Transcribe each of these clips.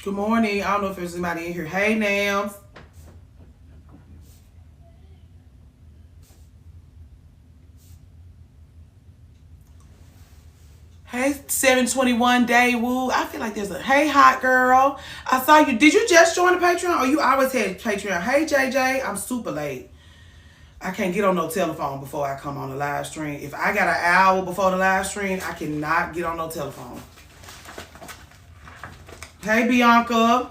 Good morning. I don't know if there's anybody in here. Hey, Nams. Hey, 721 Day Woo. I feel like there's a hey, hot girl. I saw you. Did you just join the Patreon or you always had Patreon? Hey, JJ. I'm super late. I can't get on no telephone before I come on the live stream. If I got an hour before the live stream, I cannot get on no telephone. Hey, Bianca.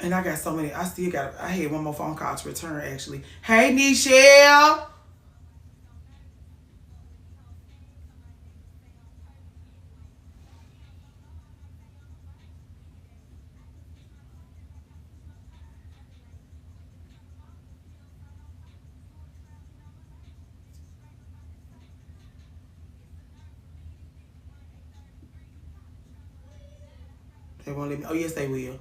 And I got so many. I had one more phone call to return, actually. Hey, Nichelle. They won't let me. Oh, yes, they will.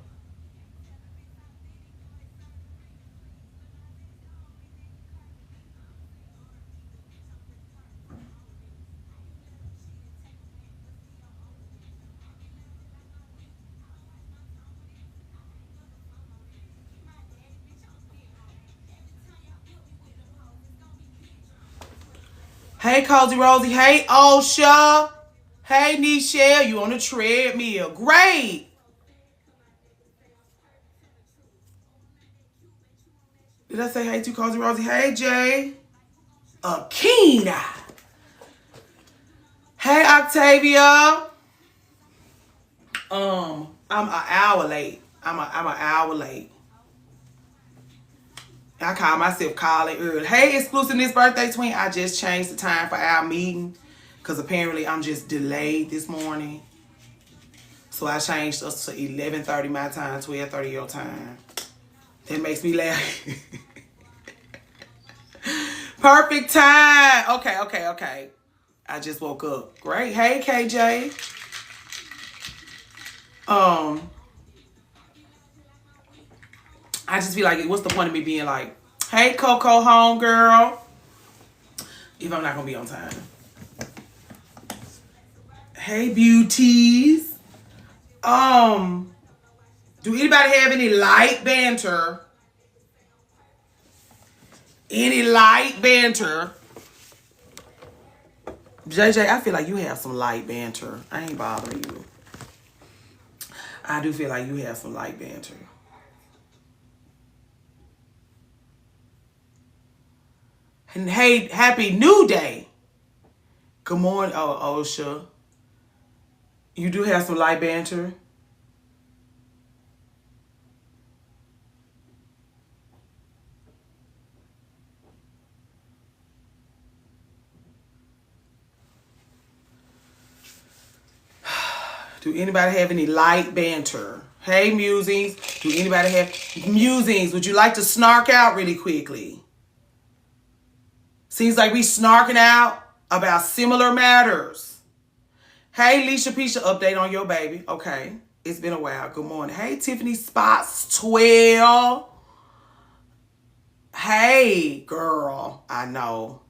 Hey, Cozy Rosie. Hey, Osha. Hey, Nichelle. You on the treadmill. Great. Did I say hey to Cozy Rosie? Hey, Jay. Akina. Hey, Octavia. I'm an hour late. I'm an hour late. I call myself calling early. Hey, Exclusiveness Birthday Twin. I just changed the time for our meeting because apparently I'm just delayed this morning. So I changed us to 11:30 my time, 12:30 your time. That makes me laugh. Perfect time. Okay. I just woke up. Great. Hey, KJ. I just feel like, what's the point of me being like, hey, Coco home girl, if I'm not gonna be on time. Hey, beauties. Do anybody have any light banter? Any light banter? JJ, I feel like you have some light banter. I ain't bothering you. I do feel like you have some light banter. And hey, happy new day. Good morning, Osha. You do have some light banter. Do anybody have any light banter? Hey, musings. Do anybody have musings? Would you like to snark out really quickly? Seems like we snarking out about similar matters. Hey, Leisha Pisha, update on your baby. Okay. It's been a while. Good morning. Hey, Tiffany Spots 12. Hey, girl. I know.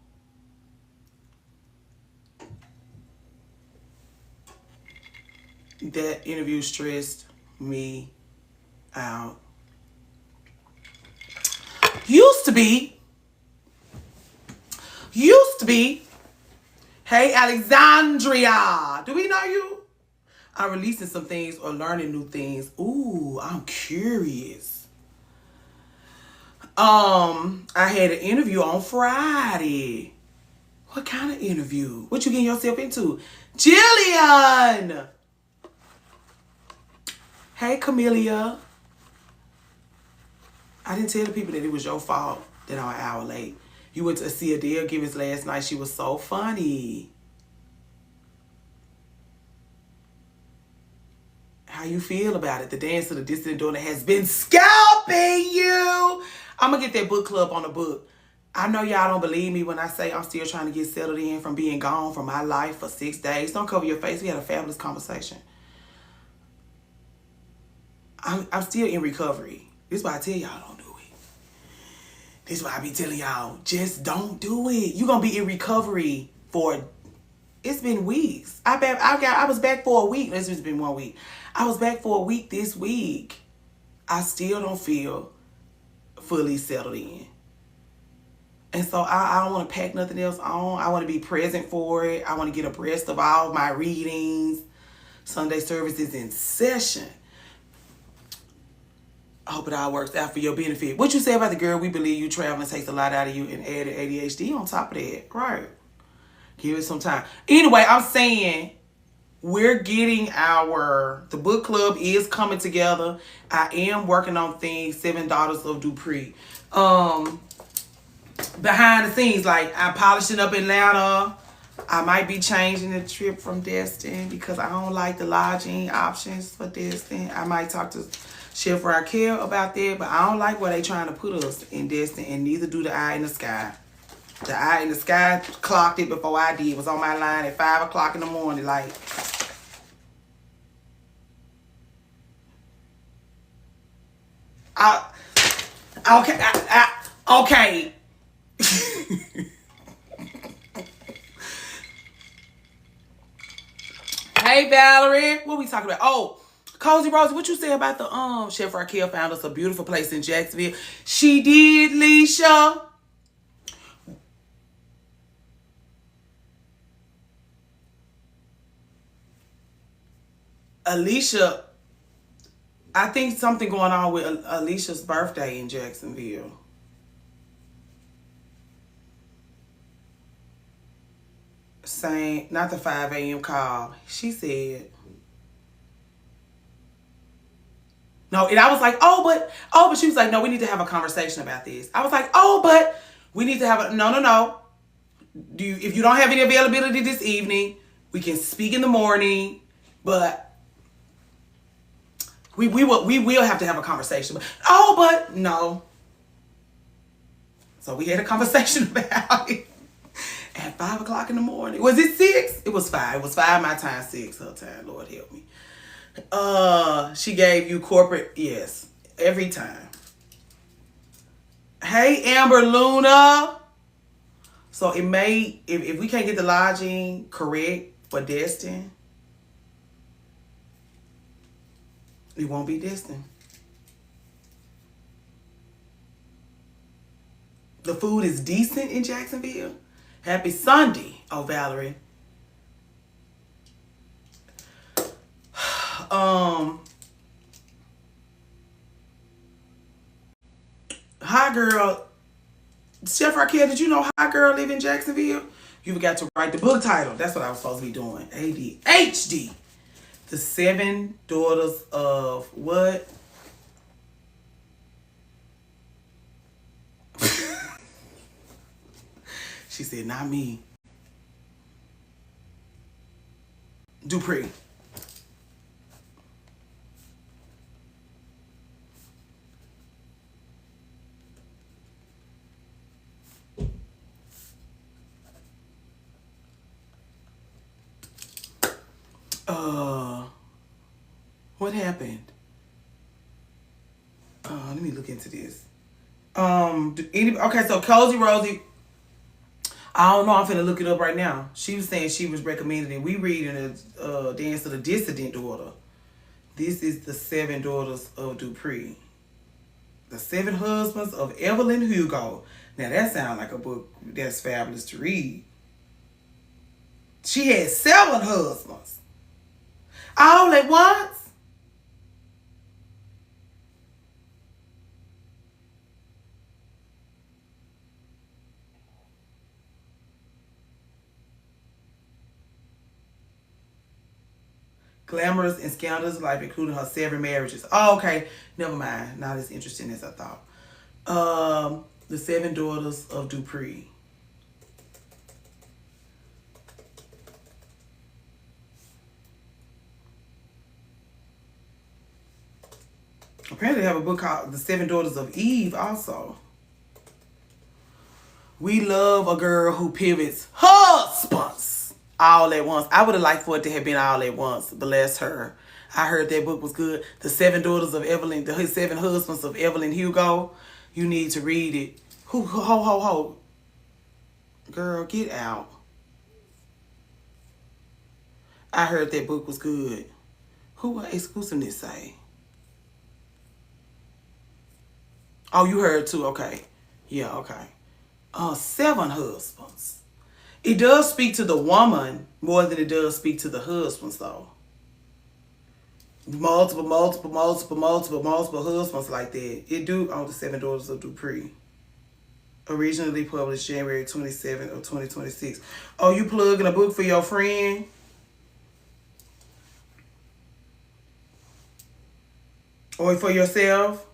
That interview stressed me out. Used to be. Hey, Alexandria. Do we know you? I'm releasing some things or learning new things. Ooh, I'm curious. I had an interview on Friday. What kind of interview? What you getting yourself into? Jillian! Hey, Camellia. I didn't tell the people that it was your fault that I'm an hour late. You went to see Adele Givens last night. She was so funny. How you feel about it? The Dance of the Distant Daughter has been scalping you. I'm going to get that book club on the book. I know y'all don't believe me when I say I'm still trying to get settled in from being gone from my life for 6 days. Don't cover your face. We had a fabulous conversation. I'm still in recovery. This is why I tell y'all don't do it. This is why I be telling y'all, just don't do it. You're going to be in recovery for It's been weeks. I was back for a week. It's just been 1 week. I was back for a week this week. I still don't feel fully settled in. And so I don't want to pack nothing else on. I want to be present for it. I want to get abreast of all my readings. Sunday service is in session. I hope it all works out for your benefit. What you say about the girl, we believe you traveling takes a lot out of you and added ADHD on top of that. Right. Give it some time. Anyway, I'm saying we're getting the book club is coming together. I am working on things, Seven Daughters of Dupree. Behind the scenes, like I'm polishing up Atlanta. I might be changing the trip from Destin because I don't like the lodging options for Destin. I might talk to Chef Raquel about that, but I don't like where they trying to put us in Destin, and neither do the Eye in the Sky. The Eye in the Sky clocked it before I did. It was on my line at 5 o'clock in the morning, like. Okay. Hey Valerie, what we talking about? Oh, Cozy Rosie, what you say about the Chef Raquel found us a beautiful place in Jacksonville? She did, Leisha. Alicia, I think something going on with Alicia's birthday in Jacksonville. Saying, not the 5 a.m. call. She said, no, and I was like, but she was like, no, we need to have a conversation about this. I was like, but we need to have no. If you don't have any availability this evening, we can speak in the morning, but we will have to have a conversation. But no. So we had a conversation about it at 5 o'clock in the morning. Was it 6? It was 5. It was 5 my time, 6 her time. Lord help me. She gave you corporate, yes, every time. Hey, Amber Luna. So it may, if we can't get the lodging correct for Destin, it won't be Destin. The food is decent in Jacksonville. Happy Sunday, oh Valerie. Hi girl. Chef Raquel, did you know Hi Girl live in Jacksonville? You forgot to write the book title. That's what I was supposed to be doing. ADHD. The 7 Daughters of what? She said, not me. Dupree. What happened? Let me look into this. Okay, so Cozy Rosie, I don't know. I'm finna look it up right now. She was saying she was recommending it. We reading a Dance of the Dissident Daughter. This is the 7 Daughters of Dupree. The 7 Husbands of Evelyn Hugo. Now that sounds like a book that's fabulous to read. She had 7 husbands. All at once? Glamorous and scandalous life, including her 7 marriages. Oh, okay. Never mind. Not as interesting as I thought. The 7 Daughters of Dupree. Apparently they have a book called The 7 Daughters of Eve also. We love a girl who pivots husbands all at once. I would have liked for it to have been all at once. Bless her. I heard that book was good. The 7 Daughters of Evelyn, the 7 Husbands of Evelyn Hugo. You need to read it. Ho. Girl, get out. I heard that book was good. Who what exclusiveness say? Oh, you heard too. Okay. Yeah, okay. Seven husbands. It does speak to the woman more than it does speak to the husbands, though. Multiple husbands like that. It do on the Seven Daughters of Dupree. Originally published January 27th of 2026. Oh, you plugging a book for your friend? Or for yourself?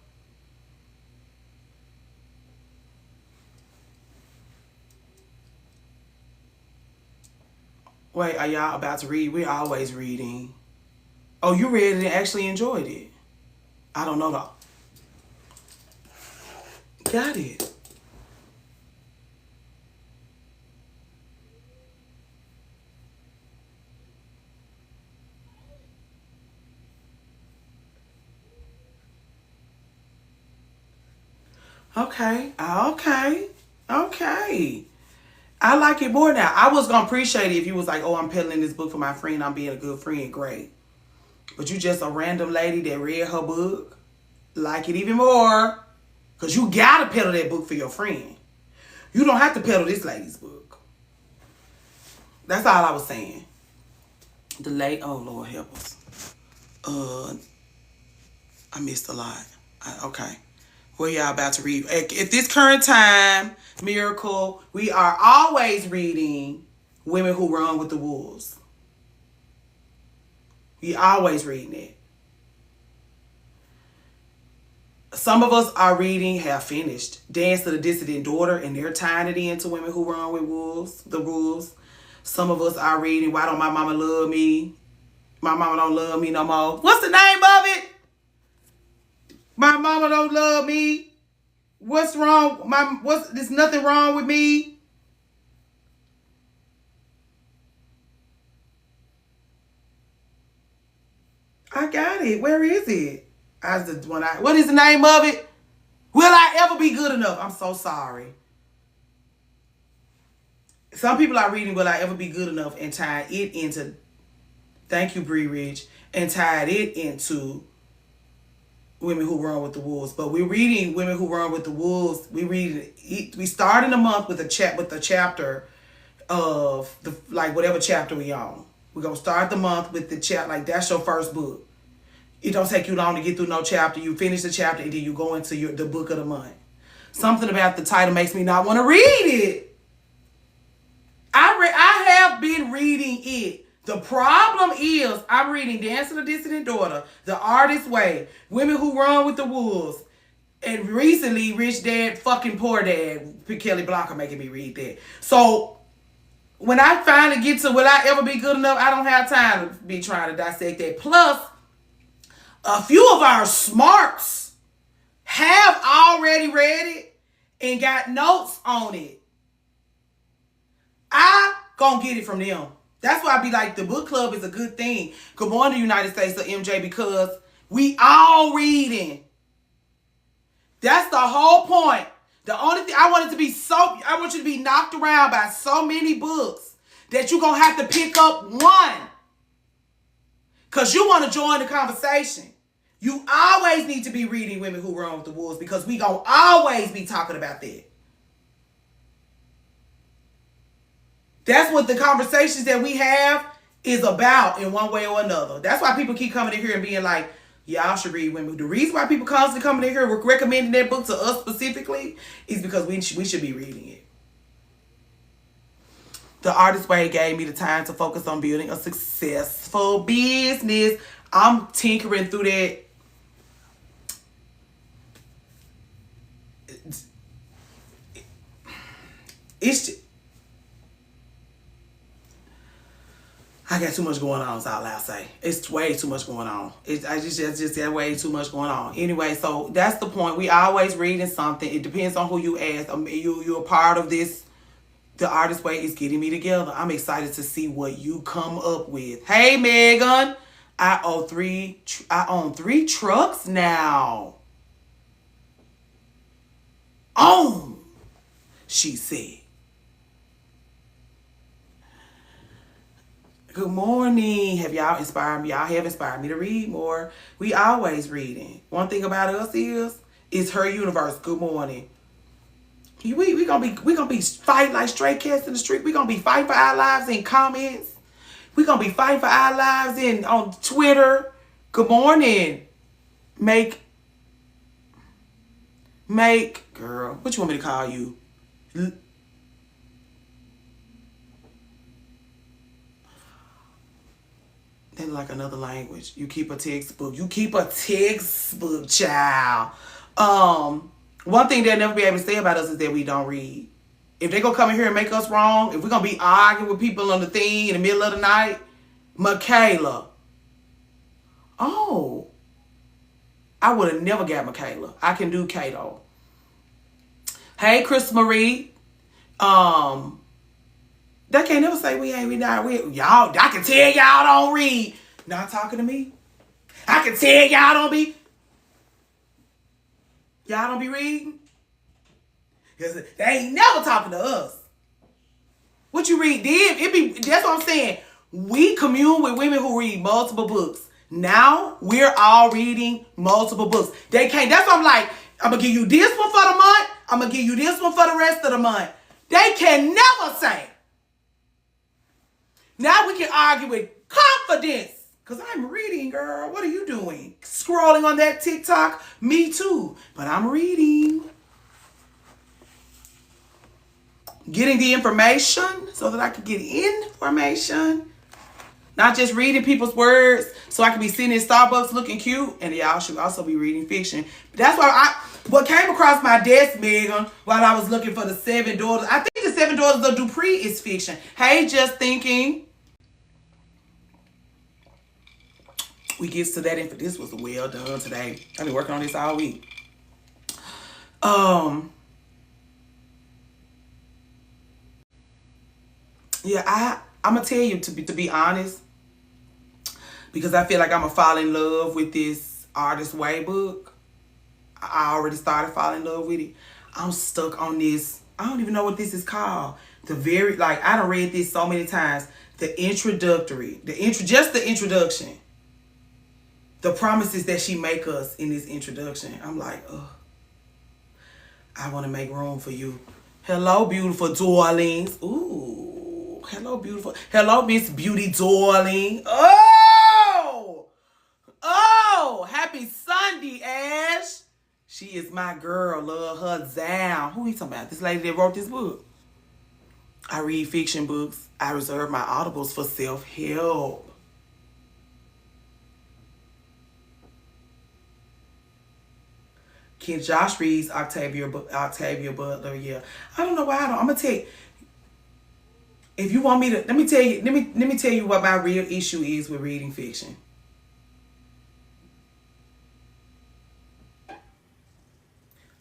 Wait, are y'all about to read? We're always reading. Oh, you read it and actually enjoyed it. I don't know though. Got it. Okay. Okay. Okay. I like it more now. I was gonna appreciate it if you was like, oh, I'm peddling this book for my friend. I'm being a good friend. Great. But you just a random lady that read her book. Like it even more. Because you gotta peddle that book for your friend. You don't have to peddle this lady's book. That's all I was saying. The late, oh Lord help us. I missed a lot. Okay. What y'all about to read? At this current time, Miracle, we are always reading Women Who Run with the Wolves. We always reading it. Some of us are reading, have finished Dance to the Dissident Daughter, and they're tying it into Women Who Run with Wolves, the Wolves. Some of us are reading Why Don't My Mama Love Me? My Mama Don't Love Me No More. What's the name of it? My Mama Don't Love Me. What's wrong? There's nothing wrong with me. I got it. Where is it? What is the name of it? Will I ever be good enough? I'm so sorry. Some people are reading Will I Ever Be Good Enough and tied it into, thank you, Bree Rich, and tied it into Women Who Run with the Wolves. But we're reading Women Who Run with the Wolves. We start in the month with a chapter of the whatever chapter we on. We're gonna start the month with the chapter, like that's your first book. It don't take you long to get through no chapter. You finish the chapter and then you go into the book of the month. Something about the title makes me not want to read it. I have been reading it. The problem is I'm reading Dance to the Dissident Daughter, The Artist's Way, Women Who Run with the Wolves, and recently Rich Dad, Fucking Poor Dad. Kelly Blocker making me read that. So when I finally get to Will I Ever Be Good Enough, I don't have time to be trying to dissect that. Plus, a few of our smarts have already read it and got notes on it. I gonna get it from them. That's why I be like, the book club is a good thing. Good morning, United States of MJ, because we all reading. That's the whole point. The only thing I want you to be knocked around by so many books that you're gonna have to pick up one. Cause you want to join the conversation. You always need to be reading Women Who Run with the Wolves, because we gonna always be talking about that. That's what the conversations that we have is about in one way or another. That's why people keep coming in here and being like, y'all should read Women. The reason why people constantly coming in here recommending that book to us specifically is because we should be reading it. The Artist's Way gave me the time to focus on building a successful business. I'm tinkering through that. I got too much going on, is all I'll say. It's way too much going on. I just got way too much going on. Anyway, so that's the point. We always reading something. It depends on who you ask. You're a part of this. The Artist's Way is getting me together. I'm excited to see what you come up with. Hey, Megan. I own three trucks now. She said. Good morning. Have y'all inspired me? Y'all have inspired me to read more. We always reading. One thing about us is it's her universe. Good morning. We gonna be fighting like stray cats in the street. We gonna be fighting for our lives in comments. We gonna be fighting for our lives in on Twitter. Good morning. Make girl. What you want me to call you? That's like another language. You keep a textbook. You keep a textbook, child. One thing they'll never be able to say about us is that we don't read. If they gonna come in here and make us wrong, if we're gonna be arguing with people on the thing in the middle of the night, Michaela. Oh, I would have never got Michaela. I can do Kato. Hey, Chris Marie. They can't never say we ain't read. Y'all, I can tell y'all don't read. Not talking to me. I can tell y'all don't be reading. Because they ain't never talking to us. What you read then, that's what I'm saying. We commune with women who read multiple books. Now we're all reading multiple books. They can't, that's what I'm like, I'm gonna give you this one for the month. I'm gonna give you this one for the rest of the month. They can never say. Now we can argue with confidence. Because I'm reading, girl. What are you doing? Scrolling on that TikTok? Me too. But I'm reading. Getting the information so that I can get information. Not just reading people's words so I can be sitting in Starbucks looking cute. And y'all should also be reading fiction. But that's why what came across my desk, Megan, while I was looking for the 7 Daughters. I think the 7 Daughters of Dupree is fiction. Hey, Just Thinking. We get to that info. This was well done today. I've been working on this all week. Yeah, I'm gonna tell you to be honest, because I feel like I'm gonna fall in love with this Artist Way book. I already started falling in love with it. I'm stuck on this. I don't even know what this is called. I done read this so many times. The introductory, just the introduction. The promises that she make us in this introduction. I'm like, I want to make room for you. Hello, beautiful darlings. Ooh, hello, beautiful. Hello, Miss Beauty Darling. Oh, happy Sunday, Ash. She is my girl. Love her down. Who are you talking about? This lady that wrote this book. I read fiction books. I reserve my audibles for self-help. Ken Josh reads Octavia Butler. Yeah, I don't know why I don't. I'm gonna tell you. If you want me to, let me tell you what my real issue is with reading fiction.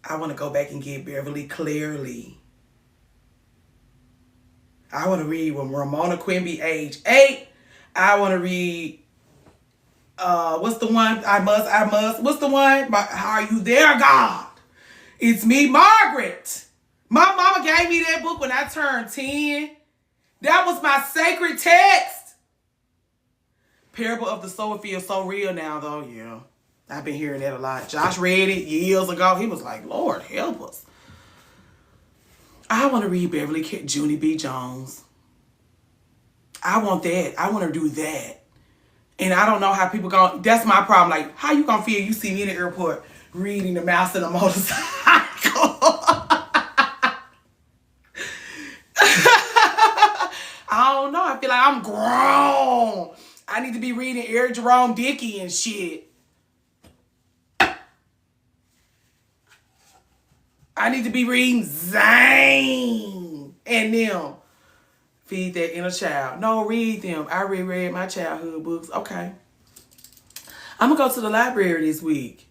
I want to go back and get Beverly Clearly. I want to read when Ramona Quimby age 8. I want to read. What's the one? I must. What's the one? How are you there, God? It's me, Margaret. My mama gave me that book when I turned 10. That was my sacred text. Parable of the Sower feels so real now, though. Yeah, I've been hearing that a lot. Josh read it years ago. He was like, Lord, help us. I want to read Beverly Junie B. Jones. I want that. I want to do that. And I don't know how people go. That's my problem. Like, how you gonna feel? You see me in the airport reading The Mouse and the Motorcycle. I don't know. I feel like I'm grown. I need to be reading Eric Jerome Dickey and shit. I need to be reading Zane and them. Feed that inner child. No, read them. I reread my childhood books. Okay. I'm going to go to the library this week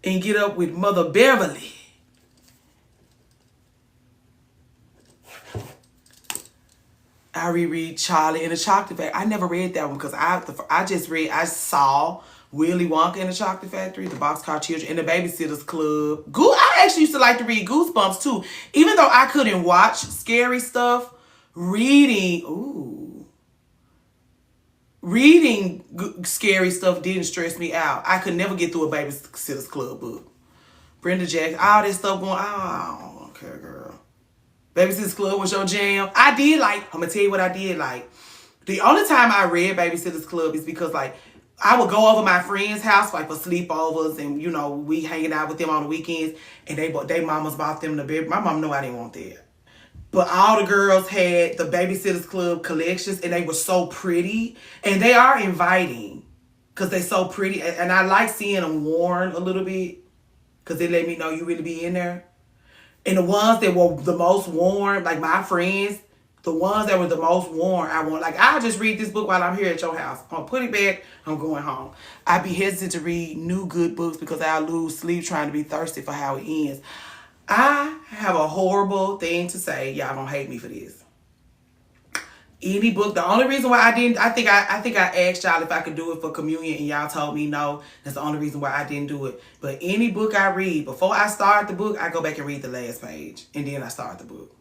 and get up with Mother Beverly. I reread Charlie and the Chocolate Factory. I never read that one because I saw Willy Wonka and the Chocolate Factory, The Boxcar Children, and The Babysitter's Club. I actually used to like to read Goosebumps too. Even though I couldn't watch scary stuff, reading, reading scary stuff didn't stress me out. I could never get through a Babysitter's Club book. Brenda Jackson, all this stuff going, I don't care, girl. Babysitter's Club was your jam. I'm gonna tell you what I did like. The only time I read Babysitter's Club is because like I would go over my friend's house like for sleepovers and you know we hanging out with them on the weekends and they mamas bought them the bed. My mom knew I didn't want that. But all the girls had the Babysitter's Club collections and they were so pretty and they are inviting because they're so pretty and I like seeing them worn a little bit because they let me know you really be in there. And the ones that were the most worn, like my friends, the ones that were the most worn, I want. Like, I'll just read this book while I'm here at your house. I'm going to put it back. I'm going home. I'd be hesitant to read new good books because I'll lose sleep trying to be thirsty for how it ends. I have a horrible thing to say. Y'all going to hate me for this. Any book, the only reason why I didn't, I think I asked y'all if I could do it for communion and y'all told me no. That's the only reason why I didn't do it. But any book I read, before I start the book, I go back and read the last page. And then I start the book.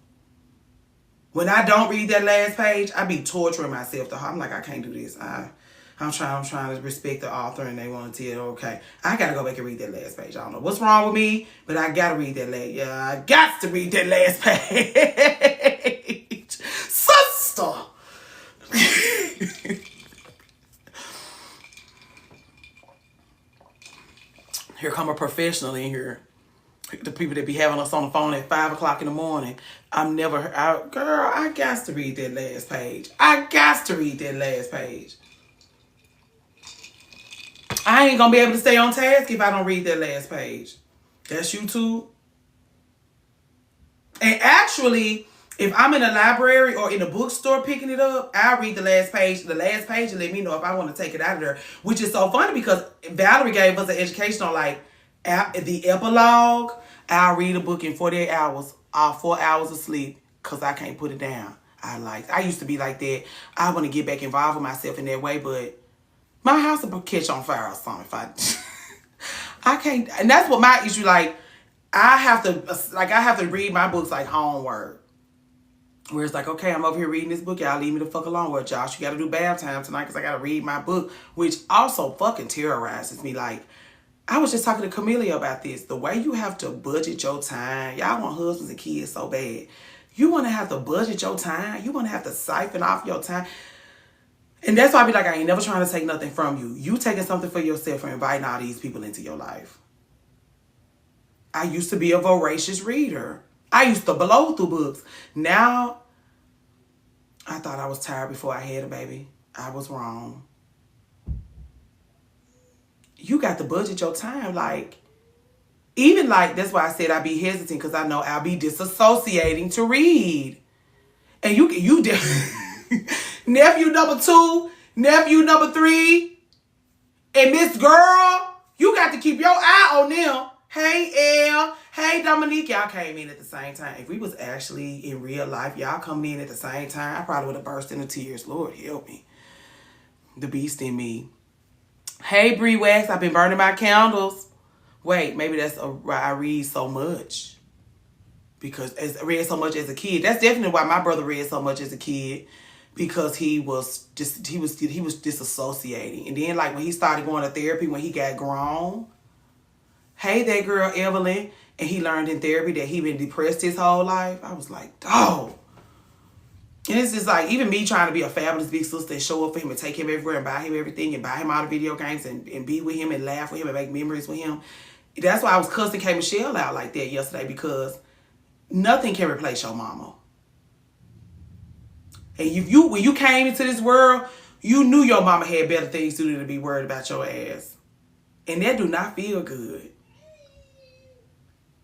When I don't read that last page, I be torturing myself. I'm like, I can't do this. I'm trying to respect the author and they want to tell, okay, I got to go back and read that last page. I don't know what's wrong with me, but I got to read that last, I got to read that last page. Sister. Here come a professional in here. The people that be having us on the phone at 5 o'clock in the morning. Girl, I got to read that last page. I got to read that last page. I ain't going to be able to stay on task if I don't read that last page. That's YouTube. And actually, if I'm in a library or in a bookstore picking it up, I'll read the last page. The last page and let me know if I want to take it out of there. Which is so funny because Valerie gave us an education on like the epilogue. I'll read a book in 48 hours, 4 hours of sleep, because I can't put it down. I used to be like that. I want to get back involved with myself in that way, but my house will catch on fire or something if I can't. And that's what my issue, like, I have to read my books like homework. Where it's like, okay, I'm over here reading this book. Y'all leave me the fuck alone. Well, Josh, you got to do bath time tonight because I got to read my book, which also fucking terrorizes me. Like, I was just talking to Camellia about this. The way you have to budget your time. Y'all want husbands and kids so bad. You want to have to budget your time. You want to have to siphon off your time. And that's why I be like, I ain't never trying to take nothing from you. You taking something for yourself and inviting all these people into your life. I used to be a voracious reader. I used to blow through books. Now, I thought I was tired before I had a baby. I was wrong. You got to budget your time. Like, even like, that's why I said I'd be hesitant because I know I'll be disassociating to read. And you did. Nephew number 2, nephew number 3, and Miss Girl, you got to keep your eye on them. Hey, Elle. Hey, Dominique. Y'all came in at the same time. If we was actually in real life, y'all coming in at the same time, I probably would have burst into tears. Lord, help me. The beast in me. Hey, Bree Wax. I've been burning my candles. Wait, maybe that's why I read so much. Because I read so much as a kid. That's definitely why my brother read so much as a kid. Because he was disassociating. And then like when he started going to therapy when he got grown. Hey, that girl Evelyn. And he learned in therapy that he been depressed his whole life. I was like, dog. And it's just like, even me trying to be a fabulous big sister and show up for him and take him everywhere and buy him everything and buy him all the video games and be with him and laugh with him and make memories with him. That's why I was cussing K. Michelle out like that yesterday because nothing can replace your mama. And when you came into this world, you knew your mama had better things to do than to be worried about your ass. And that do not feel good.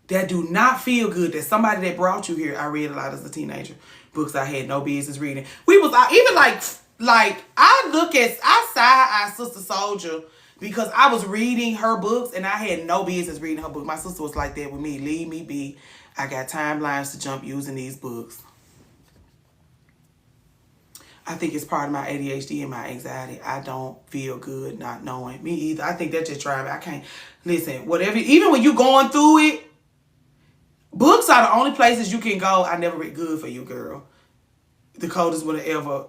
That do not feel good that somebody that brought you here, I read a lot as a teenager, books I had no business reading. We was even like I side-eye Sister Soldier because I was reading her books and I had no business reading her book. My sister was like that with me. Leave me be. I got timelines to jump using these books. I think it's part of my ADHD and my anxiety. I don't feel good not knowing. Me either. I think that just drives me. I can't. Listen, whatever. Even when you're going through it, books are the only places you can go. I never read good for you, girl. The coldest winter ever.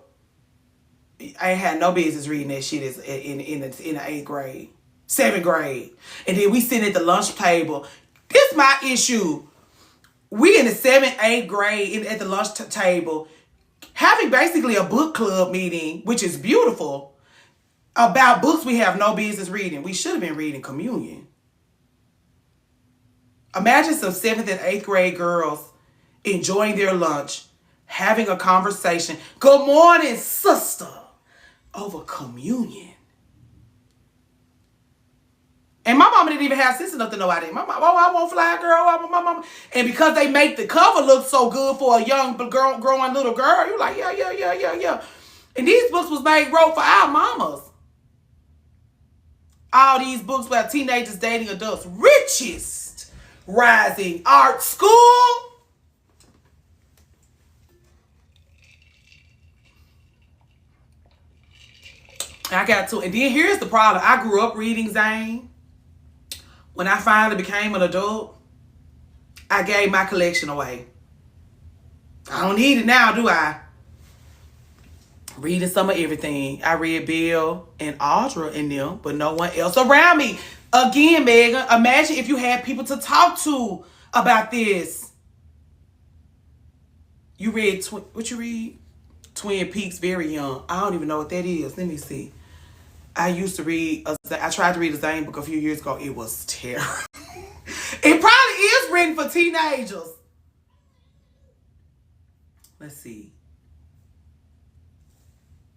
I had no business reading that shit in the 8th grade, 7th grade. And then we sitting at the lunch table. This my issue. We in the 7th, 8th grade at the lunch table having basically a book club meeting, which is beautiful, about books we have no business reading. We should have been reading Communion. Imagine some 7th and 8th grade girls enjoying their lunch, having a conversation. Good morning, sister, over Communion. And my mama didn't even have sense enough to know I didn't. My mama, oh, I want fly girl. I want my mama. And because they make the cover look so good for a young girl, growing little girl, you're like, yeah. And these books was wrote for our mamas. All these books about teenagers dating adults. Richest Rising Art School. I got to. And then here's the problem. I grew up reading Zane. When I finally became an adult, I gave my collection away. I don't need it now, do I? Reading some of everything. I read Bill and Audra in them, but no one else around me. Again, Megan, imagine if you had people to talk to about this. You read, what you read? Twin Peaks very young. I don't even know what that is. Let me see. I used to read, I tried to read a Zane book a few years ago. It was terrible. It probably is written for teenagers. Let's see.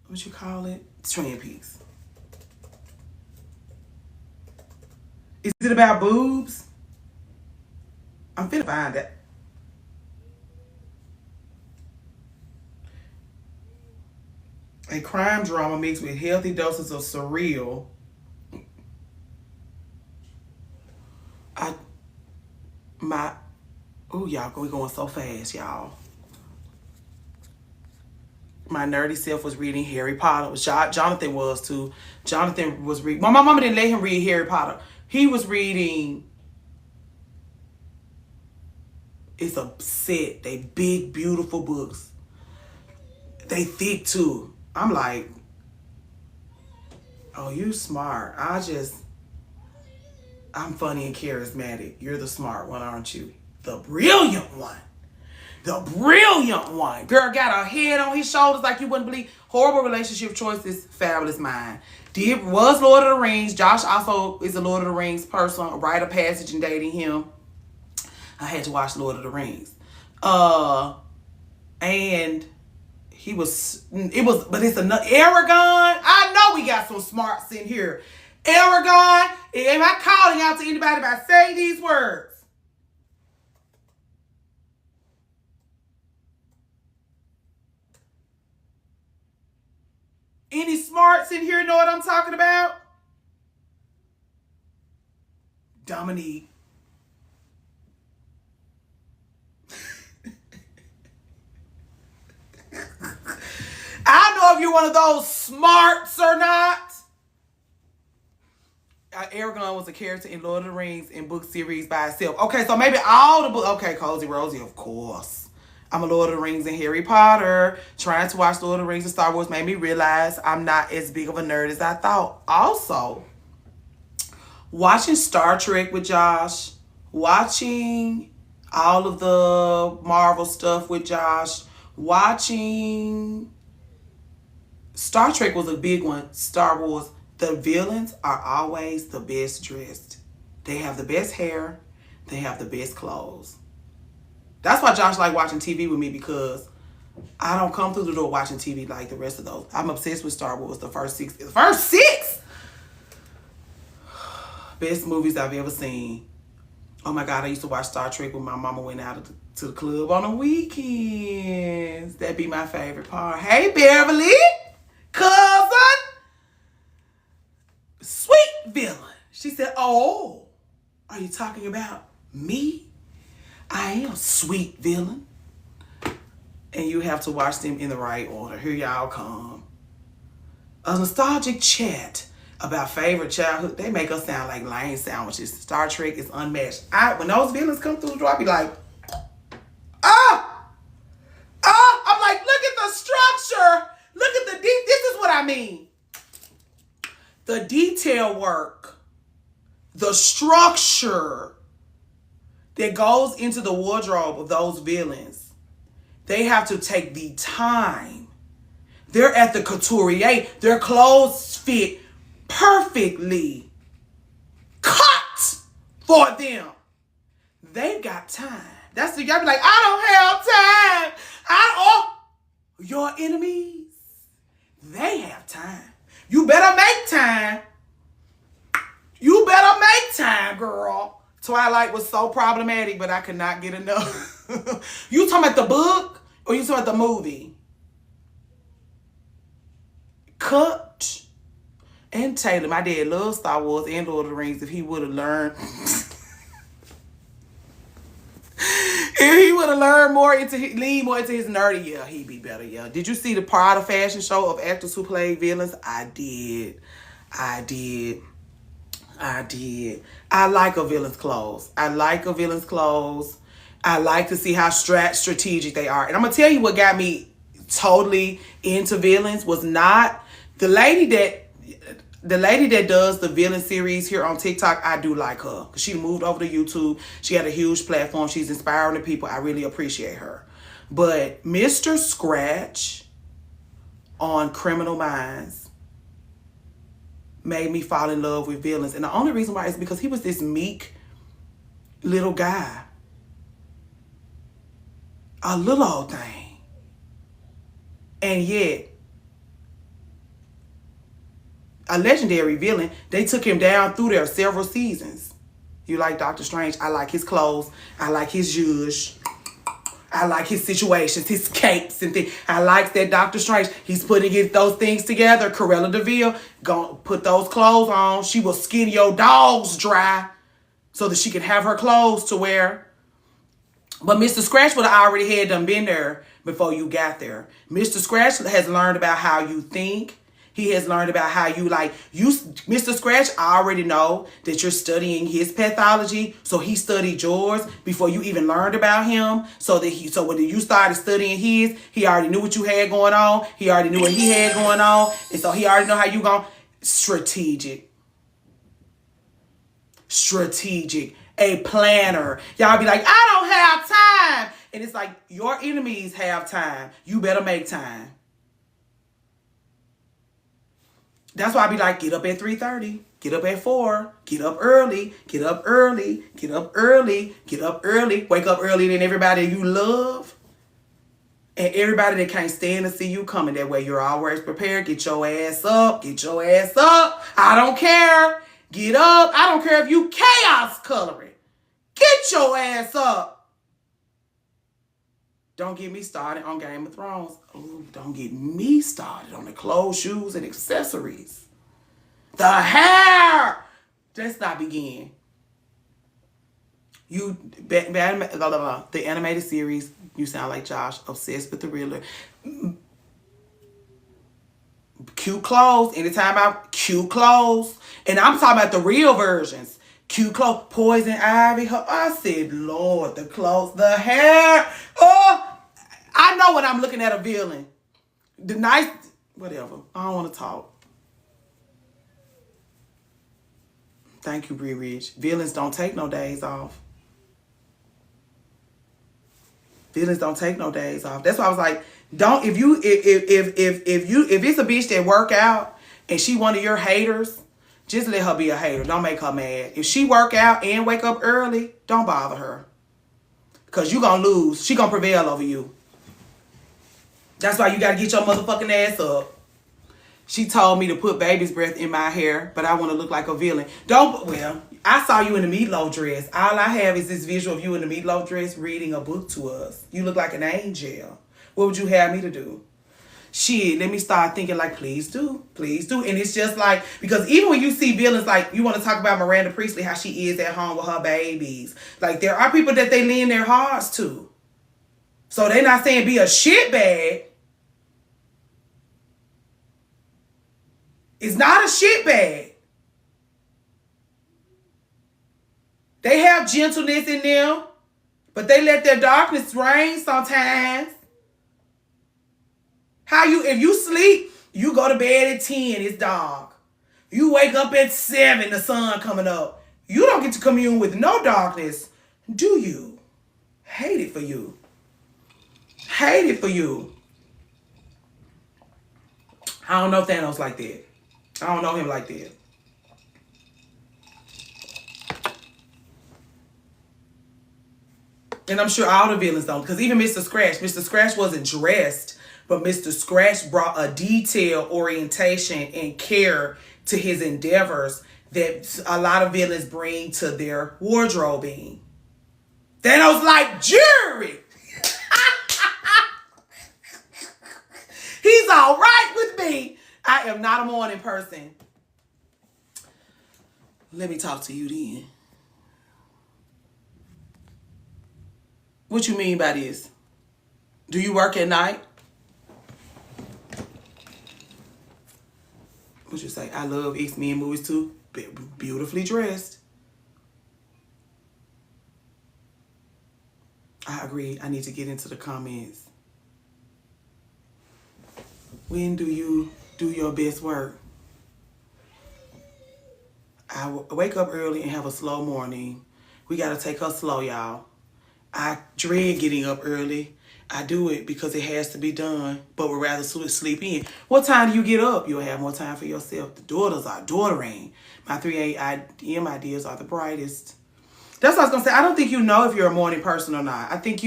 What you call it? Twin Peaks. Is it about boobs? I'm finna find that. A crime drama mixed with healthy doses of surreal. Y'all, we going so fast, y'all. My nerdy self was reading Harry Potter. Jonathan was too. Jonathan was reading. My mama didn't let him read Harry Potter. He was reading. It's a set. They big, beautiful books. They thick too. I'm like, oh, you smart. I'm funny and charismatic. You're the smart one, aren't you? The brilliant one. The brilliant one. Girl got her head on his shoulders like you wouldn't believe. Horrible relationship choices, fabulous mind. Was Lord of the Rings. Josh also is a Lord of the Rings person. A rite of passage in dating him. I had to watch Lord of the Rings. And but it's another Aragon. I know we got some smarts in here. Aragon, am I calling out to anybody by saying these words? Any smarts in here know what I'm talking about? Dominique. I don't know if you're one of those smarts or not. Aragon was a character in Lord of the Rings in book series by itself. Okay, so maybe all the books. Okay, Cozy Rosie, of course. I'm a Lord of the Rings and Harry Potter. Trying to watch Lord of the Rings and Star Wars made me realize I'm not as big of a nerd as I thought. Also, watching Star Trek with Josh, watching all of the Marvel stuff with Josh, watching Star Trek was a big one. Star Wars, the villains are always the best dressed. They have the best hair. They have the best clothes. That's why Josh like watching TV with me, because I don't come through the door watching TV like the rest of those. I'm obsessed with Star Wars. The first six best movies I've ever seen. Oh my God, I used to watch Star Trek when my mama went out to the club on the weekends. That'd be my favorite part. Hey, Beverly, cousin, sweet villain. She said, oh, are you talking about me? I am sweet villain. And you have to watch them in the right order. Here y'all come. A nostalgic chat about favorite childhood. They make us sound like lame sandwiches. Star Trek is unmatched. When those villains come through the door, I be like, I'm like, look at the structure. Look at the deep. This is what I mean, the detail work, the structure that goes into the wardrobe of those villains, they have to take the time. They're at the couturier. Their clothes fit perfectly cut for them. They got time. That's the y'all be like, I don't have time. Your enemies, they have time. You better make time. You better make time, girl. Twilight was so problematic, but I could not get enough. You talking about the book or you talking about the movie? Cut. And Taylor, my dad loves Star Wars and Lord of the Rings. If he would have learned... If he would have learned more lean more into his nerdy, yeah, he'd be better, yeah. Did you see the Prada fashion show of actors who played villains? I did. I like a villain's clothes. I like to see how strategic they are. And I'm going to tell you what got me totally into villains was not the lady that does the villain series here on TikTok. I do like her because she moved over to YouTube. She had a huge platform. She's inspiring the people. I really appreciate her. But Mr. Scratch on Criminal Minds made me fall in love with villains. And the only reason why is because he was this meek little guy. A little old thing. And yet, a legendary villain, they took him down through there several seasons. You like Doctor Strange? I like his clothes. I like his zhuzh. I like his situations, his capes and things. I like that Doctor Strange, he's putting those things together. Cruella de Vil, gonna put those clothes on. She will skin your dogs dry so that she can have her clothes to wear. But Mr. Scratch would have already had them been there before you got there. Mr. Scratch has learned about how you think. He has learned about how Mr. Scratch, I already know that you're studying his pathology. So he studied yours before you even learned about him. So when you started studying his, he already knew what you had going on. He already knew what he had going on. And so he already know how you going. Strategic. A planner. Y'all be like, I don't have time. And it's like, your enemies have time. You better make time. That's why I be like, get up at 3:30, get up at 4, get up early, get up early, get up early, get up early, wake up earlier than everybody you love. And everybody that can't stand to see you coming that way, you're always prepared. Get your ass up, get your ass up. I don't care. Get up. I don't care if you chaos coloring. Get your ass up. Don't get me started on Game of Thrones. Ooh, don't get me started on the clothes, shoes, and accessories. The hair. Let's not begin. The animated series, you sound like Josh, obsessed with the Riddler. Cute clothes. Cute clothes. And I'm talking about the real versions. Cute clothes. Poison Ivy. I said, Lord, the clothes, the hair. Oh, I know when I'm looking at a villain. Whatever. I don't want to talk. Thank you, Bree Rich. Villains don't take no days off. Villains don't take no days off. That's why I was like, if it's a bitch that work out and she one of your haters, just let her be a hater. Don't make her mad. If she work out and wake up early, don't bother her. Because you gonna lose. She gonna prevail over you. That's why you gotta get your motherfucking ass up. She told me to put baby's breath in my hair, but I want to look like a villain. I saw you in a meatloaf dress. All I have is this visual of you in a meatloaf dress reading a book to us. You look like an angel. What would you have me to do? Shit, let me start thinking like, please do. Please do. And it's just like, because even when you see villains, like, you want to talk about Miranda Priestley, how she is at home with her babies. Like, there are people that they lend their hearts to. So they're not saying be a shitbag. It's not a shitbag. They have gentleness in them, but they let their darkness reign sometimes. If you sleep, You go to bed at 10, it's dark. You wake up at 7, the sun coming up. You don't get to commune with no darkness, do you? Hate it for you. Hate it for you. I don't know Thanos like that. I don't know him like that. And I'm sure all the villains don't. Because even Mr. Scratch wasn't dressed, but Mr. Scratch brought a detail, orientation, and care to his endeavors that a lot of villains bring to their wardrobing. Thanos like jewelry. He's all right with me. I am not a morning person. Let me talk to you then. What you mean by this? Do you work at night? What you say? I love X-Men movies too. Beautifully dressed. I agree. I need to get into the comments. When do you do your best work? I wake up early and have a slow morning. We got to take her slow, y'all. I dread getting up early. I do it because it has to be done, but would rather sleep in. What time do you get up? You'll have more time for yourself. The daughters are daughtering. My 3 a.m. ideas are the brightest. That's what I was going to say. I don't think you know if you're a morning person or not. I think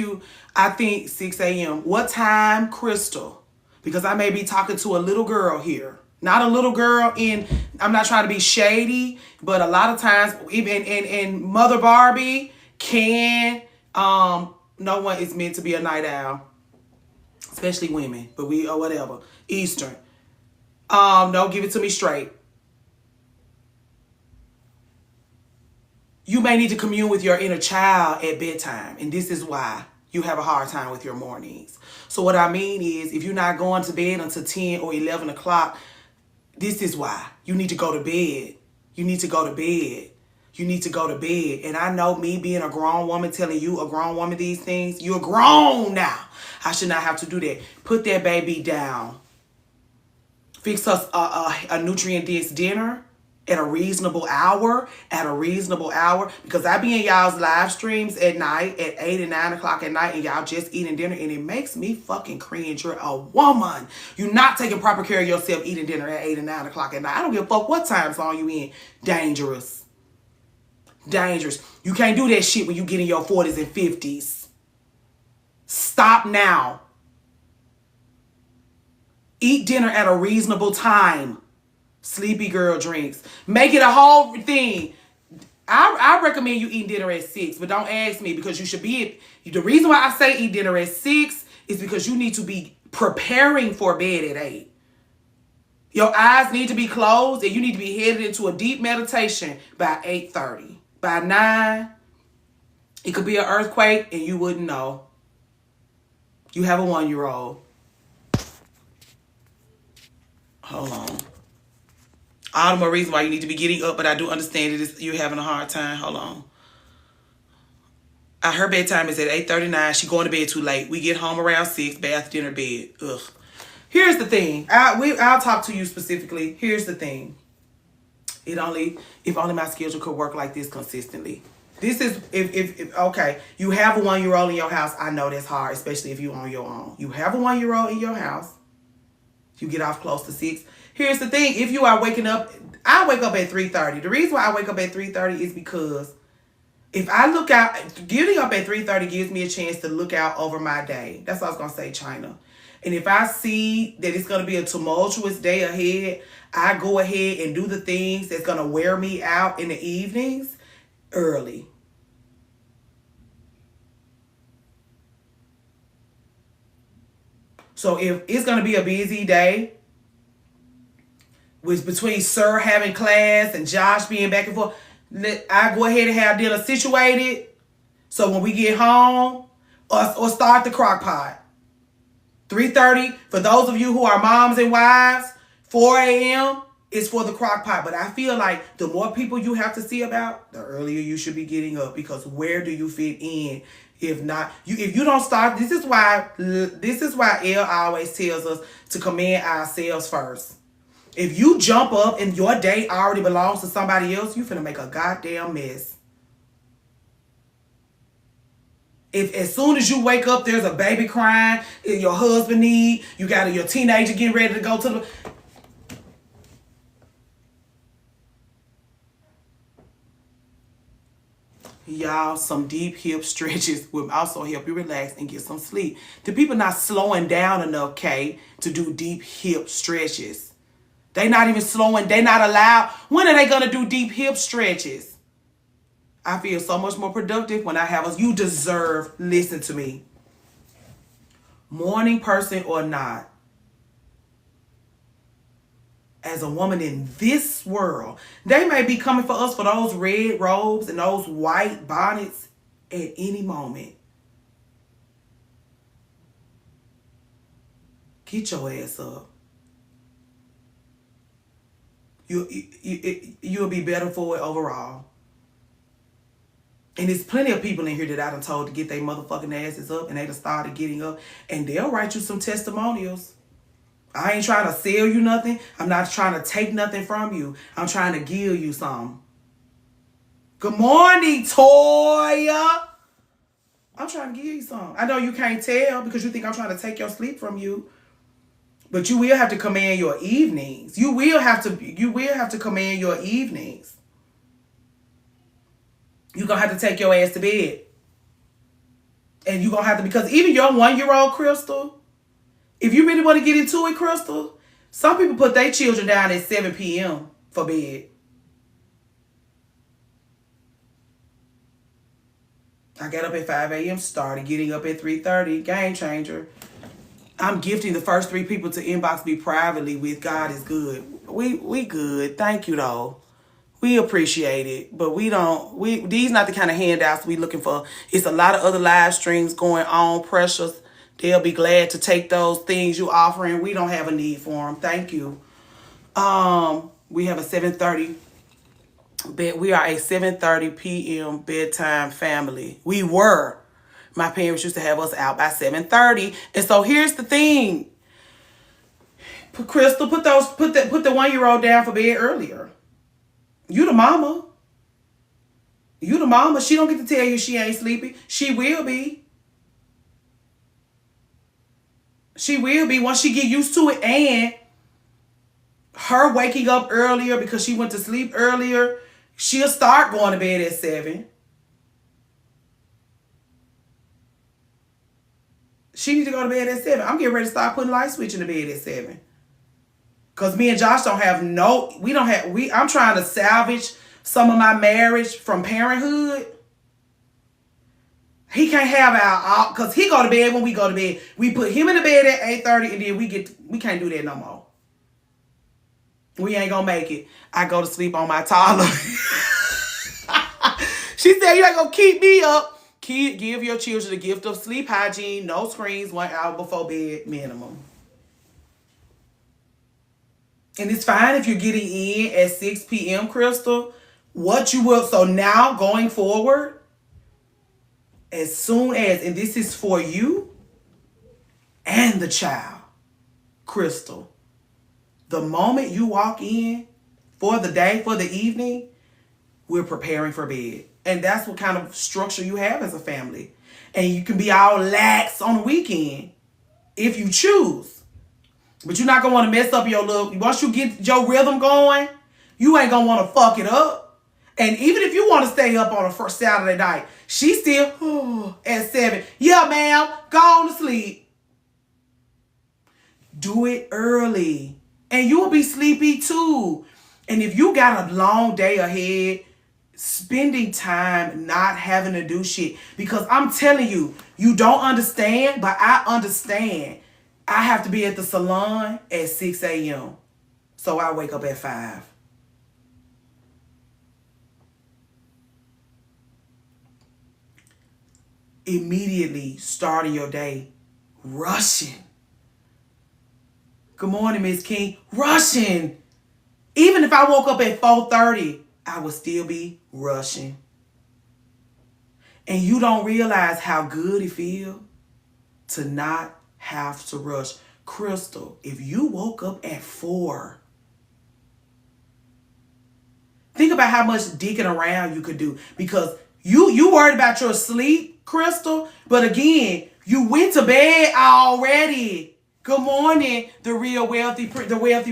6 a.m. What time, Crystal? Because I may be talking to a little girl here. Not a little girl I'm not trying to be shady, but a lot of times, even in Mother Barbie, no one is meant to be a night owl. Especially women, but or whatever. Eastern. No, give it to me straight. You may need to commune with your inner child at bedtime, and this is why you have a hard time with your mornings. So what I mean is, if you're not going to bed until 10 or 11 o'clock, this is why. You need to go to bed. You need to go to bed. You need to go to bed. And I know me being a grown woman telling you, a grown woman, these things, you're grown now. I should not have to do that. Put that baby down. Fix us a nutrient-dense dinner at a reasonable hour. Because I be in y'all's live streams at night at 8 and 9 o'clock at night, and y'all just eating dinner, and it makes me fucking cringe. You're a woman. You're not taking proper care of yourself eating dinner at 8 and 9 o'clock at night. I don't give a fuck what time zone you in. Dangerous. You can't do that shit when you get in your 40s and 50s. Stop now. Eat dinner at a reasonable time. Sleepy girl drinks. Make it a whole thing. I recommend you eat dinner at 6, but don't ask me because you should be. The reason why I say eat dinner at 6 is because you need to be preparing for bed at 8. Your eyes need to be closed and you need to be headed into a deep meditation by 8:30. By 9, it could be an earthquake and you wouldn't know. You have a 1-year-old. Hold on. All the more reason why you need to be getting up, but I do understand that you're having a hard time. Hold on. Her bedtime is at 8:39. She going to bed too late. We get home around 6, bath, dinner, bed. Ugh. Here's the thing. I'll talk to you specifically. Here's the thing. If only my schedule could work like this consistently. This is, if okay, you have a 1-year-old in your house. I know that's hard, especially if you're on your own. You have a 1-year-old in your house. You get off close to 6. Here's the thing. If you are waking up, I wake up at 3:30. The reason why I wake up at 3:30 is because if I look out, getting up at 3:30 gives me a chance to look out over my day. That's what I was going to say, China. And if I see that it's going to be a tumultuous day ahead, I go ahead and do the things that's going to wear me out in the evenings early. So if it's going to be a busy day, which between Sir having class and Josh being back and forth, I go ahead and have dinner situated. So when we get home, or start the crock pot. 3:30, for those of you who are moms and wives, 4 a.m., It's for the crock pot. But I feel like the more people you have to see about, the earlier you should be getting up, because where do you fit in? If not, if you don't start, this is why Elle always tells us to commend ourselves first. If you jump up and your day already belongs to somebody else, you finna make a goddamn mess. If as soon as you wake up, there's a baby crying, your husband you got your teenager getting ready to go to the... Y'all, some deep hip stretches will also help you relax and get some sleep. The people not slowing down enough, Kay, to do deep hip stretches. They not even slowing. They not allowed. When are they going to do deep hip stretches? I feel so much more productive when I have us. You deserve, listen to me. Morning person or not, as a woman in this world, they may be coming for us for those red robes and those white bonnets at any moment. Get your ass up. You'll be better for it overall. And there's plenty of people in here that I done told to get their motherfucking asses up, and they done started getting up, and they'll write you some testimonials. I ain't trying to sell you nothing. I'm not trying to take nothing from you. I'm trying to give you some. Good morning, Toya. I'm trying to give you some. I know you can't tell because you think I'm trying to take your sleep from you. But you will have to command your evenings. You will have to command your evenings. You're going to have to take your ass to bed. And you're going to have to, because even your 1-year-old Crystal, if you really want to get into it, Crystal, some people put their children down at 7 p.m. for bed. I got up at 5 a.m., started getting up at 3:30. Game changer. I'm gifting the first 3 people to inbox me privately with God is good. We good. Thank you, though. We appreciate it, but these not the kind of handouts we looking for. It's a lot of other live streams going on. Precious, they'll be glad to take those things you offering. We don't have a need for them. Thank you. We have a 7:30 bed. We are a 7:30 p.m. bedtime family. We were. My parents used to have us out by 7:30. And so here's the thing. Crystal, put the 1-year-old down for bed earlier. You the mama. You the mama. She don't get to tell you she ain't sleepy. She will be. She will be once she get used to it, and her waking up earlier because she went to sleep earlier, she'll start going to bed at 7. She need to go to bed at 7. I'm getting ready to start putting light switch in the bed at 7. Because me and Josh I'm trying to salvage some of my marriage from parenthood. He can't have because he go to bed when we go to bed. We put him in the bed at 8:30 and then we can't do that no more. We ain't gonna make it. I go to sleep on my toddler. She said, you ain't gonna keep me up. Give your children the gift of sleep hygiene, no screens, 1 hour before bed minimum. And it's fine if you're getting in at 6 p.m., Crystal. So now going forward, as soon as, and this is for you and the child, Crystal, the moment you walk in for the day, for the evening, we're preparing for bed. And that's what kind of structure you have as a family. And you can be all lax on the weekend if you choose. But you're not going to want to mess up your once you get your rhythm going, you ain't going to want to fuck it up. And even if you want to stay up on a first Saturday night, she's still at 7. Yeah, ma'am, go on to sleep. Do it early. And you'll be sleepy too. And if you got a long day ahead, spending time not having to do shit. Because I'm telling you, you don't understand, but I understand. I have to be at the salon at 6 a.m. So I wake up at 5. Immediately starting your day rushing. Good morning, Miss King. Rushing Even if I woke up at 4:30, I would still be rushing. And you don't realize how good it feels to not have to rush. Crystal, if you woke up at 4, think about how much dicking around you could do, because you worried about your sleep, Crystal, but again, you went to bed already. Good morning, the wealthy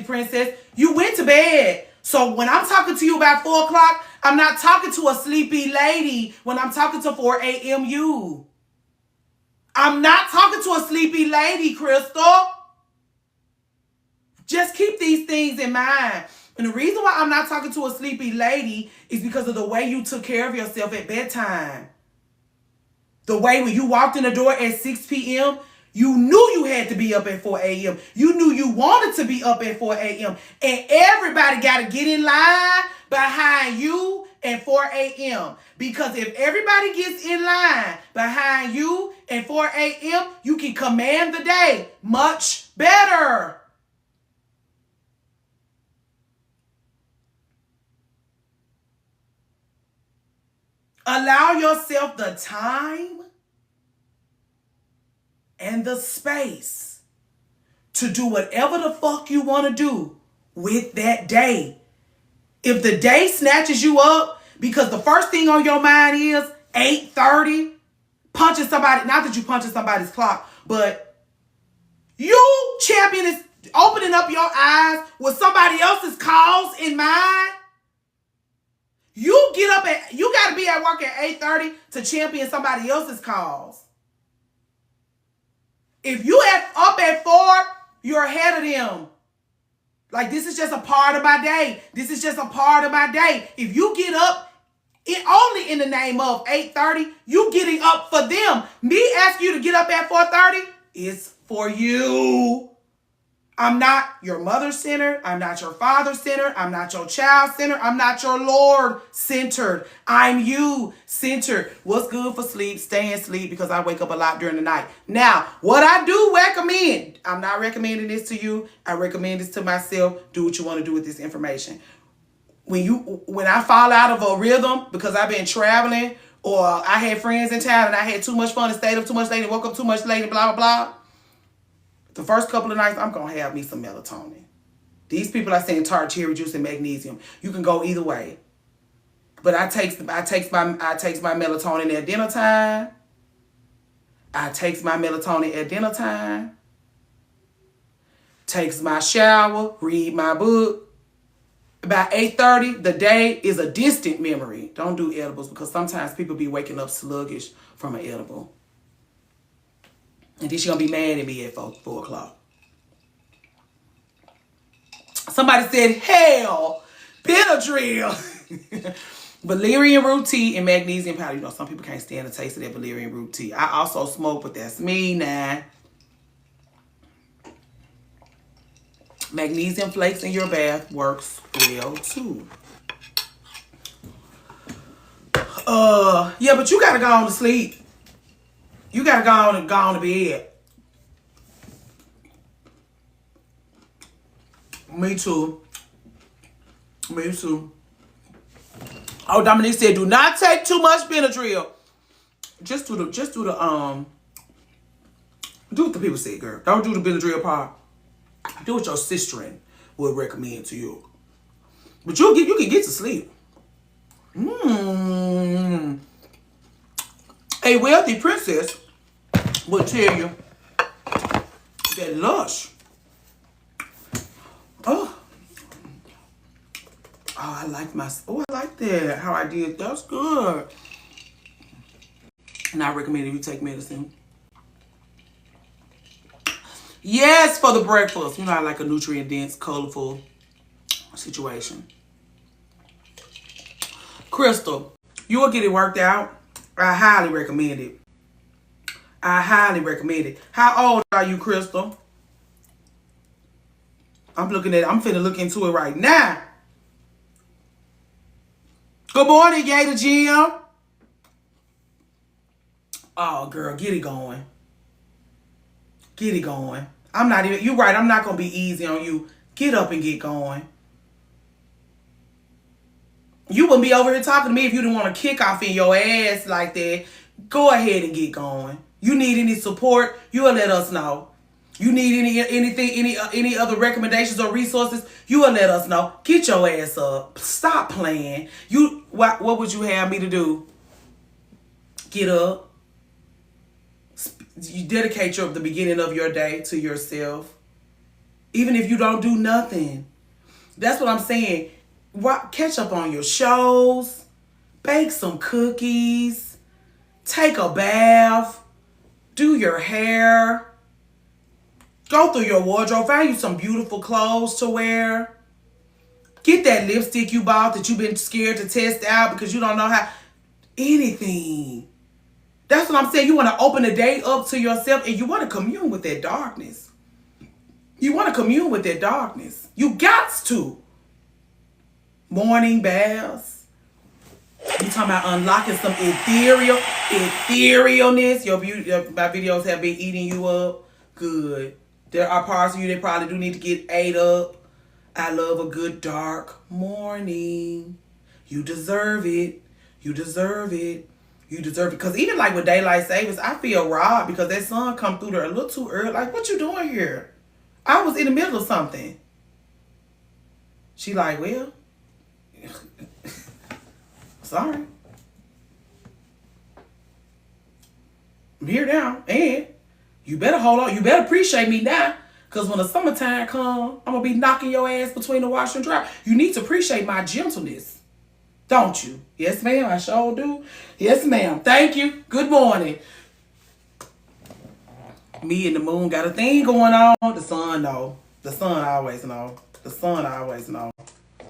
princess. You went to bed. So when I'm talking to you about 4 o'clock, I'm not talking to a sleepy lady when I'm talking to 4 a.m. you. I'm not talking to a sleepy lady, Crystal. Just keep these things in mind. And the reason why I'm not talking to a sleepy lady is because of the way you took care of yourself at bedtime. The way when you walked in the door at 6 p.m., you knew you had to be up at 4 a.m. You knew you wanted to be up at 4 a.m. And everybody got to get in line behind you at 4 a.m. Because if everybody gets in line behind you at 4 a.m., you can command the day much better. Allow yourself the time and the space to do whatever the fuck you want to do with that day. If the day snatches you up because the first thing on your mind is 8:30, punching somebody, not that you punching somebody's clock, but you, champion, is opening up your eyes with somebody else's cause in mind. You got to be at work at 8:30 to champion somebody else's cause. If you up at 4, you're ahead of them. Like, this is just a part of my day. This is just a part of my day. If you get up only in the name of 8:30, you getting up for them. Me asking you to get up at 4:30 is for you. I'm not your mother-centered. I'm not your father-centered. I'm not your child-centered. I'm not your Lord-centered. I'm you-centered. What's good for sleep? Stay in sleep, because I wake up a lot during the night. Now, what I do recommend, I'm not recommending this to you. I recommend this to myself. Do what you want to do with this information. When I fall out of a rhythm because I've been traveling, or I had friends in town and I had too much fun and stayed up too much late and woke up too much late and blah, blah, blah, the first couple of nights, I'm going to have me some melatonin. These people are saying tart cherry juice and magnesium. You can go either way. But I takes my melatonin at dinner time. Takes my shower, read my book. By 8:30, the day is a distant memory. Don't do edibles, because sometimes people be waking up sluggish from an edible. And then she's going to be mad at me at 4 o'clock. Somebody said, hell, Benadryl. Valerian root tea and magnesium powder. You know, some people can't stand the taste of that valerian root tea. I also smoke, but that's me now. Magnesium flakes in your bath works well too. Yeah, but you got to go on to sleep. You got to go on to bed. Me too. Oh, Dominique said, do not take too much Benadryl. Do what the people say, girl. Don't do the Benadryl part. Do what your sister would recommend to you. But you can get to sleep. A wealthy princess will tell you that Lush. I like that. How I did. That's good. And I recommend if you take medicine. Yes, for the breakfast. You know, I like a nutrient-dense, colorful situation. Crystal, you will get it worked out. I highly recommend it. How old are you, Crystal? I'm finna look into it right now. Good morning, Gator Jim. Oh, girl, get it going. You're right, I'm not gonna be easy on you. Get up and get going. You wouldn't be over here talking to me if you didn't want to kick off in your ass like that. Go ahead and get going. You need any support, you will let us know. You need any other recommendations or resources, you will let us know. Get your ass up. Stop playing. What would you have me to do? Get up. You dedicate the beginning of your day to yourself. Even if you don't do nothing. That's what I'm saying. Catch up on your shows. Bake some cookies. Take a bath. Do your hair. Go through your wardrobe. Find you some beautiful clothes to wear. Get that lipstick you bought that you've been scared to test out because you don't know how. Anything. That's what I'm saying. You want to open the day up to yourself and you want to commune with that darkness. You want to commune with that darkness. You got to. Morning baths. You talking about unlocking some etherealness. My videos have been eating you up. Good. There are parts of you that probably do need to get ate up. I love a good dark morning. You deserve it. You deserve it. You deserve it. Because even like with daylight savings, I feel robbed because that sun come through there a little too early. Like, what you doing here? I was in the middle of something. She like, well, sorry. I'm here now. And you better hold on. You better appreciate me now. Because when the summertime comes, I'm going to be knocking your ass between the washer and dryer. You need to appreciate my gentleness. Don't you? Yes, ma'am. I sure do. Yes, ma'am. Thank you. Good morning. Me and the moon got a thing going on. The sun, though. The sun always know. The sun always know.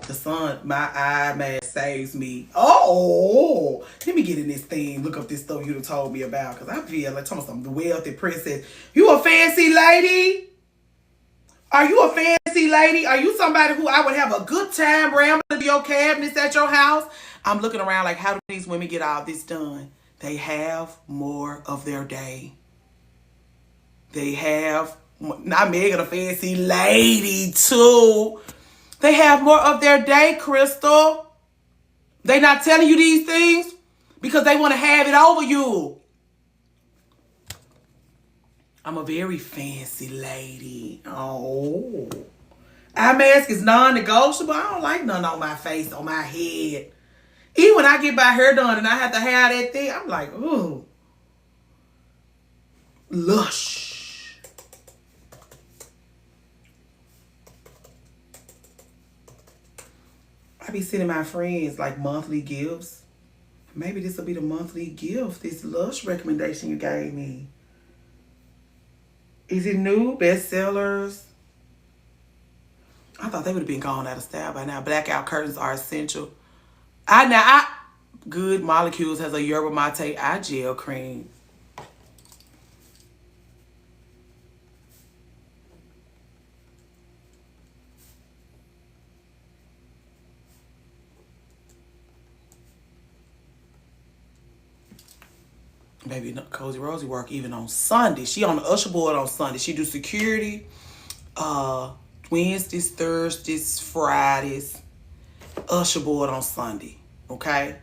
The sun, my eye mask saves me. Oh, let me get in this thing. Look up this stuff you done told me about. Because I feel like talking about some wealthy princess. You a fancy lady? Are you a fancy lady? Are you somebody who I would have a good time rambling to your cabinets at your house? I'm looking around like, how do these women get all this done? They have more of their day. They have, not Megan, a fancy lady too. They have more of their day, Crystal. They not telling you these things because they want to have it over you. I'm a very fancy lady. Oh. Eye mask is non-negotiable. I don't like none on my face, on my head. Even when I get my hair done and I have to have that thing, I'm like, ooh. Lush. I be sending my friends like monthly gifts. Maybe this will be the monthly gift, this Lush recommendation you gave me. Is it new? Bestsellers? I thought they would have been gone out of style by now. Blackout curtains are essential. Good Molecules has a Yerba Mate eye gel cream. Baby, Cozy Rosie work even on Sunday. She on the usher board on Sunday. She do security. Wednesdays, Thursdays, Fridays. Usher board on Sunday. Okay?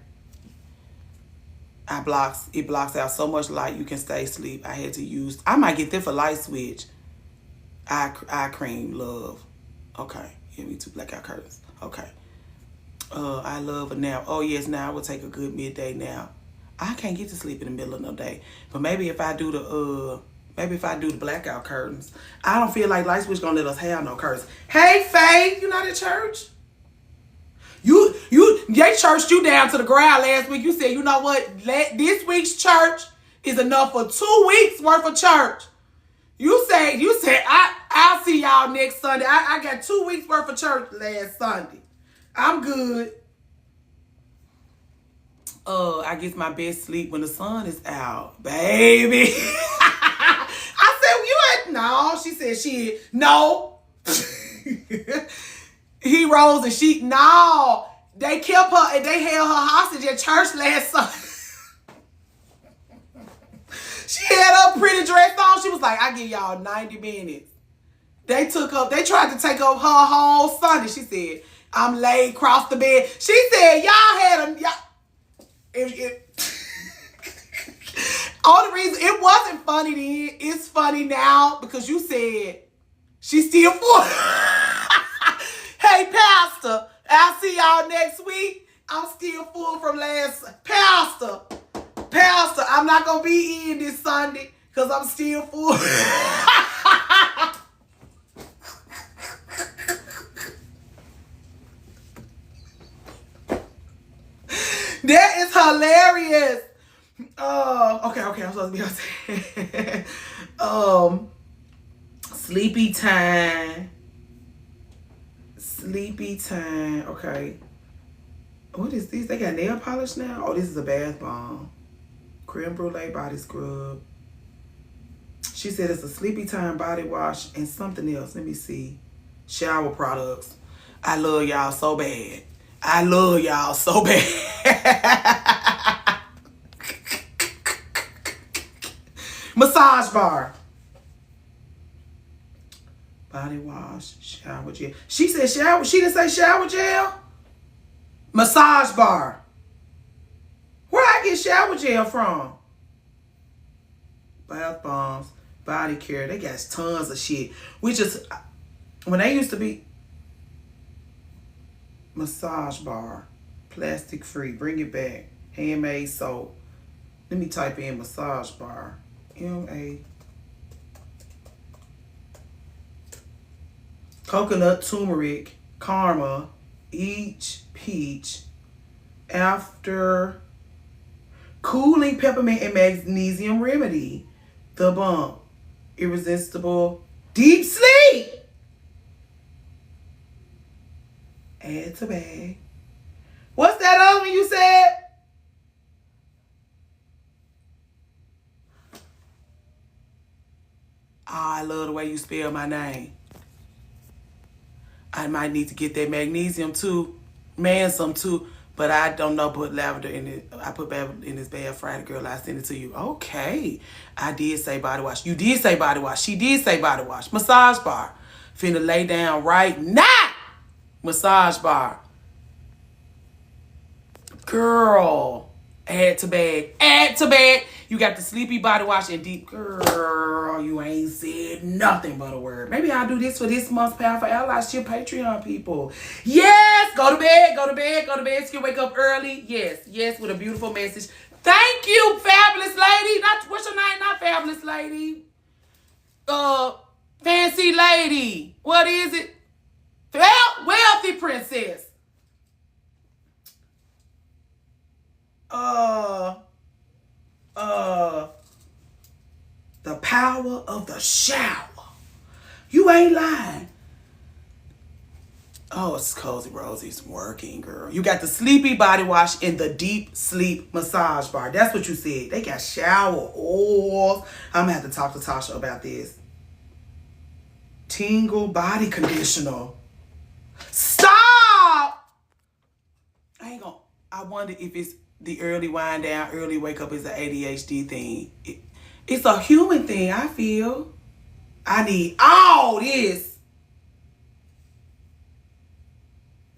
It blocks out so much light you can stay asleep. I might get them for light switch. Eye cream, love. Okay. Give me 2 blackout curtains. Okay. I love a nap. Oh yes, now I will take a good midday nap. I can't get to sleep in the middle of no day. But maybe if I do the blackout curtains, I don't feel like light switch gonna let us have no curtains. Hey Faith, you not at church? They churched you down to the ground last week. You said, you know what? This week's church is enough for 2 weeks worth of church. You said, I'll see y'all next Sunday. I got 2 weeks worth of church last Sunday. I'm good. I get my best sleep when the sun is out, baby. I said, no. She said, no. He rose and no. They kept her and they held her hostage at church last Sunday. She had her pretty dress on. She was like, I give y'all 90 minutes. They tried to take up her whole Sunday. She said, I'm laid across the bed. She said, y'all had a... Only reason it wasn't funny then, it's funny now because you said she's still full. Hey, Pastor, I'll see y'all next week. I'm still full from last... Pastor, I'm not going to be in this Sunday because I'm still full. That is hilarious. Okay, I'm supposed to be on Sleepy time. Okay. What is this? They got nail polish now? Oh, this is a bath bomb. Creme brulee body scrub. She said it's a Sleepy Time body wash and something else. Let me see. Shower products. I love y'all so bad. Massage bar. Body wash, shower gel. She said shower. She didn't say shower gel. Massage bar. Where I get shower gel from? Bath bombs, body care. They got tons of shit. We just, when they used to be massage bar, plastic free, bring it back, handmade soap. Let me type in massage bar. M-A. Coconut, turmeric, karma, each peach, after cooling peppermint and magnesium remedy, the bump, irresistible, deep sleep. Add to bag. What's that other one you said? Oh, I love the way you spell my name. I might need to get that magnesium too, some too, but I don't know. Put lavender in it. I put lavender in this bad Friday, girl. I send it to you. Okay, I did say body wash. You did say body wash. She did say body wash. Massage bar. Finna lay down right now. Massage bar. Girl, add to bag. You got the Sleepy body wash and deep. Girl, you ain't said nothing but a word. Maybe I'll do this for this month's Powerful Allies Ship Patreon people. Yes, go to bed. Still wake up early. Yes, with a beautiful message. Thank you, fabulous lady. What's your name? Not fabulous lady. Fancy lady. What is it? Wealthy princess. The power of the shower. You ain't lying. Oh, it's Cozy Rosie's working, girl. You got the Sleepy body wash and the deep sleep massage bar. That's what you said. They got shower oils. I'm gonna have to talk to Tasha about this. Tingle body conditioner. Stop! I wonder if it's the early wind down, early wake up is an ADHD thing. It's a human thing, I feel. I need all this.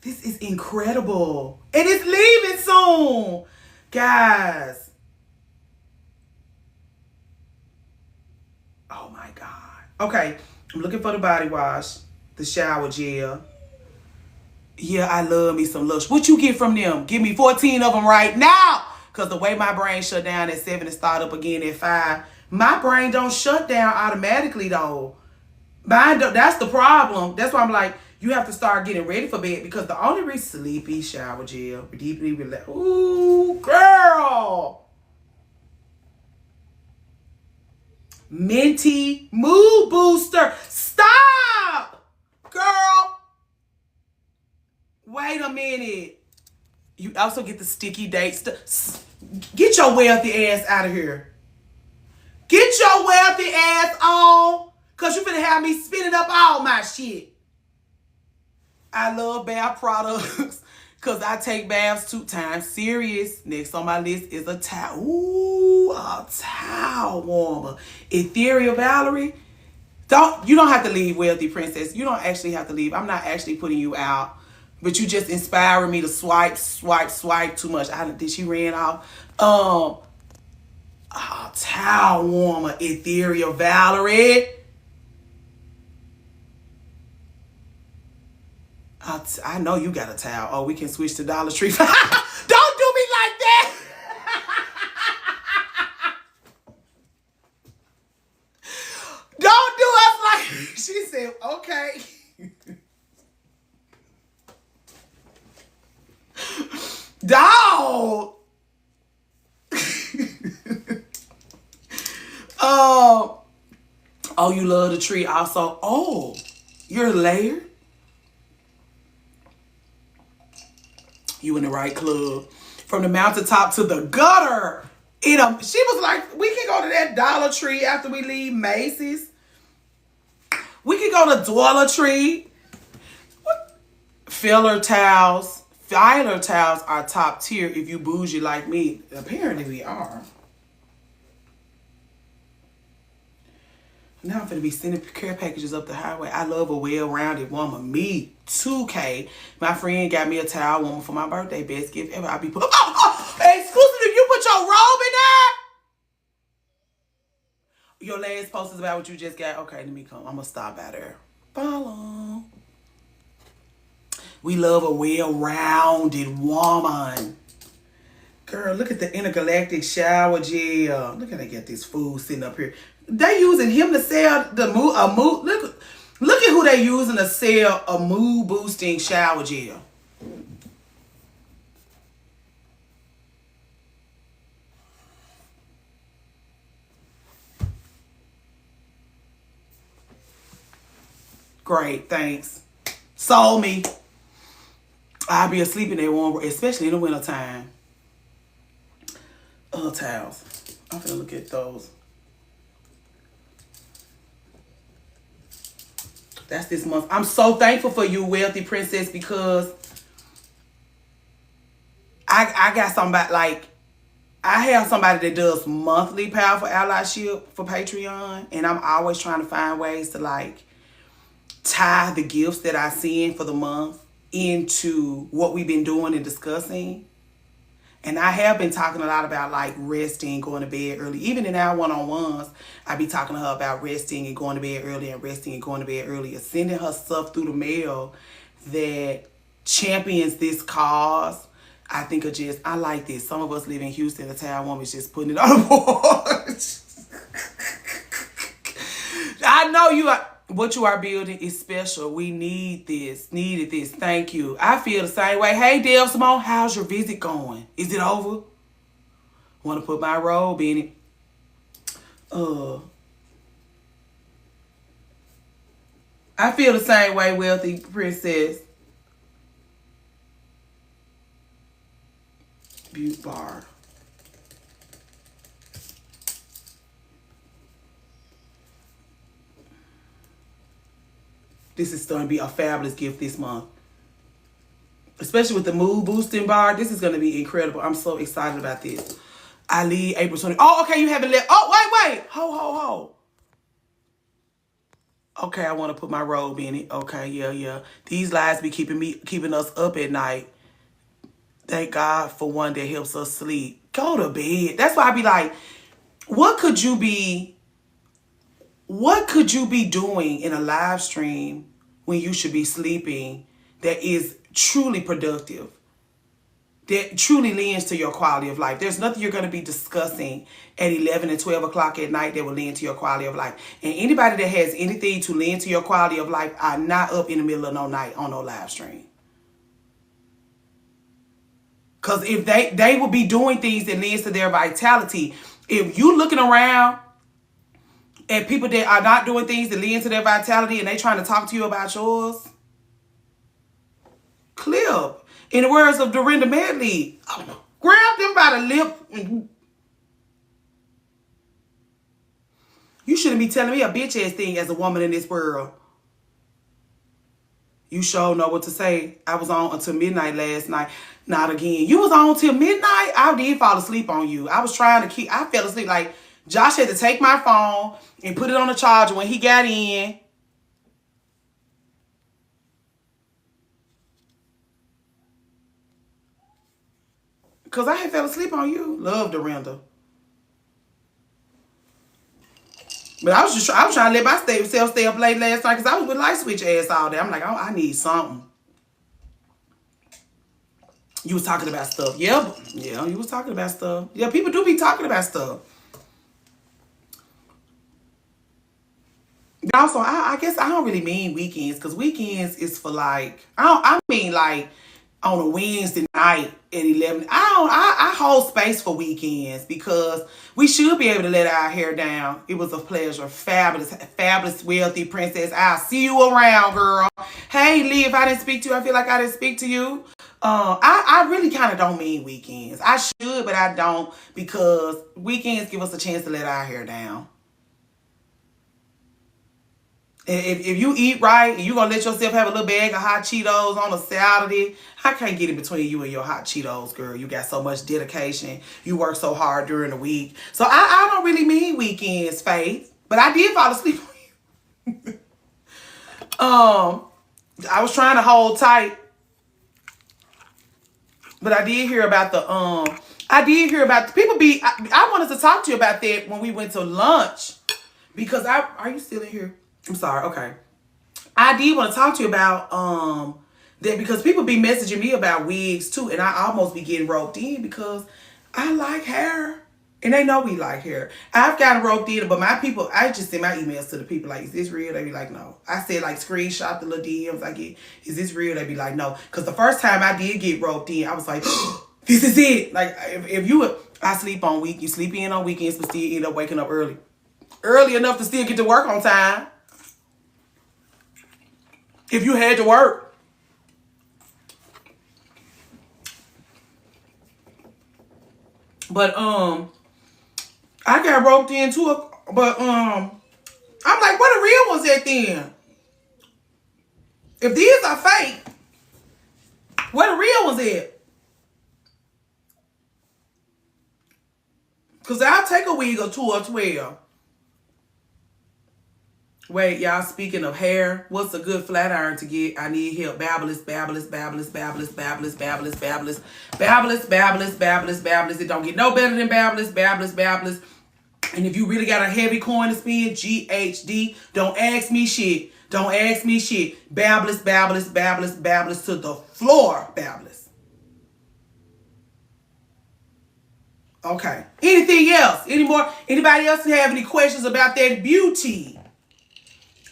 This is incredible. And it's leaving soon. Guys. Oh my God. Okay. I'm looking for the body wash. The shower gel. Yeah, I love me some Lush. What you get from them? Give me 14 of them right now. Because the way my brain shut down at 7 and start up again at 5. My brain don't shut down automatically, though. That's the problem. That's why I'm like, you have to start getting ready for bed. Because the only reason Sleepy shower gel, deeply relax. Ooh, girl. Minty mood booster. Stop, girl. Wait a minute. You also get the sticky dates. Get your wealthy ass out of here. Get your wealthy ass on. Because you finna have me spinning up all my shit. I love bath products. Because I take baths 2 times. Serious. Next on my list is a towel. Ooh, a towel warmer. Ethereal Valerie. You don't have to leave, Wealthy Princess. You don't actually have to leave. I'm not actually putting you out. But you just inspiring me to swipe, swipe, swipe too much. Did she ran off? Towel warmer, Ethereal Valerie. I know you got a towel. Oh, we can switch to Dollar Tree. Don't do me like that. Don't do us like. She said, okay. Dog. Oh, you love the tree also. Oh, you're layered. You in the right club. From the mountaintop to the gutter. She was like, we can go to that Dollar Tree after we leave Macy's. We can go to Dollar Tree. Filler towels. Filer towels are top tier if you bougie like me. Apparently we are. Now I'm finna be sending care packages up the highway. I love a well-rounded woman. Me, 2K. My friend got me a towel woman for my birthday. Best gift ever. I be put. Exclusive, you put your robe in there? Your last post is about what you just got. Okay, let me come. I'm gonna stop by there. Follow. We love a well-rounded woman. Girl, look at the intergalactic shower gel. Look at they get this fool sitting up here. They using him to sell the mood. Look at who they using to sell a mood boosting shower gel. Great, thanks. Sold me. I'll be asleep in that warm, especially in the wintertime. Towels. I'm gonna look at those. That's this month. I'm so thankful for you, Wealthy Princess, because I got somebody, like, I have somebody that does monthly Powerful Allyship for Patreon, and I'm always trying to find ways to, like, tie the gifts that I send for the month into what we've been doing and discussing. And I have been talking a lot about, like, resting, going to bed early. Even in our one-on-ones, I be talking to her about resting and going to bed early and resting and going to bed early. And sending her stuff through the mail that champions this cause. I think of just, I like this. Some of us live in Houston, the town woman's just putting it on the board. I know you are. What you are building is special. We needed this. Thank you. I feel the same way. Hey, Dale Simone, how's your visit going? Is it over? Want to put my robe in it. I feel the same way, Wealthy Princess. Butte Bar. This is going to be a fabulous gift this month. Especially with the mood boosting bar. This is going to be incredible. I'm so excited about this. I leave April 20th. Oh, okay, you haven't left. Oh, wait. Ho. Okay, I want to put my robe in it. Okay, yeah. These lies be keeping us up at night. Thank God for one that helps us sleep. Go to bed. That's why I be like, what could you be doing in a live stream when you should be sleeping that is truly productive, that truly lends to your quality of life? There's nothing you're going to be discussing at 11 and 12 o'clock at night that will lend to your quality of life. And anybody that has anything to lend to your quality of life are not up in the middle of no night on no live stream. Because if they will be doing things that lends to their vitality. If you looking around and people that are not doing things that lead to their vitality and they trying to talk to you about yours, clip. In the words of Dorinda Medley, grab them by the lip. You shouldn't be telling me a bitch ass thing as a woman in this world. You sure know what to say. I was on until midnight last night. Not again. You was on till midnight? I did fall asleep on you. I fell asleep. Like, Josh had to take my phone and put it on the charger when he got in. Cause I had fell asleep on you. Love Dorinda. But I was trying to let myself stay up late last night because I was with Light Switch ass all day. I'm like, oh, I need something. You was talking about stuff. Yeah, you was talking about stuff. Yeah, people do be talking about stuff. Also, I guess I don't really mean weekends because weekends is for like I mean like on a Wednesday night at 11. I hold space for weekends because we should be able to let our hair down. It was a pleasure. Fabulous, wealthy princess. I'll see you around, girl. Hey, Lee, if I didn't speak to you, I feel like I didn't speak to you. I really kind of don't mean weekends. I should, but I don't because weekends give us a chance to let our hair down. If you eat right and you're going to let yourself have a little bag of hot Cheetos on a Saturday, I can't get in between you and your hot Cheetos, girl. You got so much dedication. You work so hard during the week. So I don't really mean weekends, Faith. But I did fall asleep on you. I was trying to hold tight. But I did hear about I wanted to talk to you about that when we went to lunch. Because are you still in here? I'm sorry. Okay. I did want to talk to you about that because people be messaging me about wigs too, and I almost be getting roped in because I like hair. And they know we like hair. I've gotten roped in, but my people, I just send my emails to the people like, is this real? They be like, no. I said like screenshot the little DMs I get. Is this real? They be like, no. Because the first time I did get roped in, I was like, this is it. Like if you would, I sleep on you sleep in on weekends, but still end up waking up early. Early enough to still get to work on time. If you had to work. But I got roped into it. But I'm like, what the real ones at then? If these are fake, where the real ones at? Cause I'll take a wig or 2 or 12. Wait, y'all, speaking of hair, what's a good flat iron to get? I need help. Babbless. It don't get no better than Babbless. And if you really got a heavy coin to spend, GHD. Don't ask me shit. Babbless to the floor, Babbless. Okay. Anything else? Anybody else have any questions about that beauty?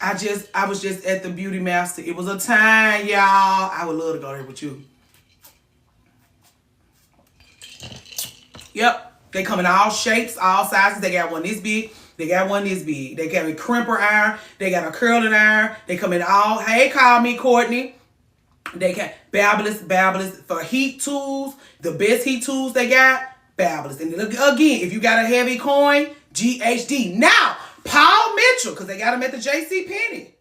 I was just at the Beauty Master. It was a time, y'all. I would love to go there with you. Yep. They come in all shapes, all sizes. They got one this big. They got one this big. They got a crimper iron. They got a curling iron. They come in all, hey, call me Courtney. They got Babbless for heat tools. The best heat tools they got, Babbless. And again, if you got a heavy coin, GHD. Now, Paul Mitchell, because they got him at the JCPenney.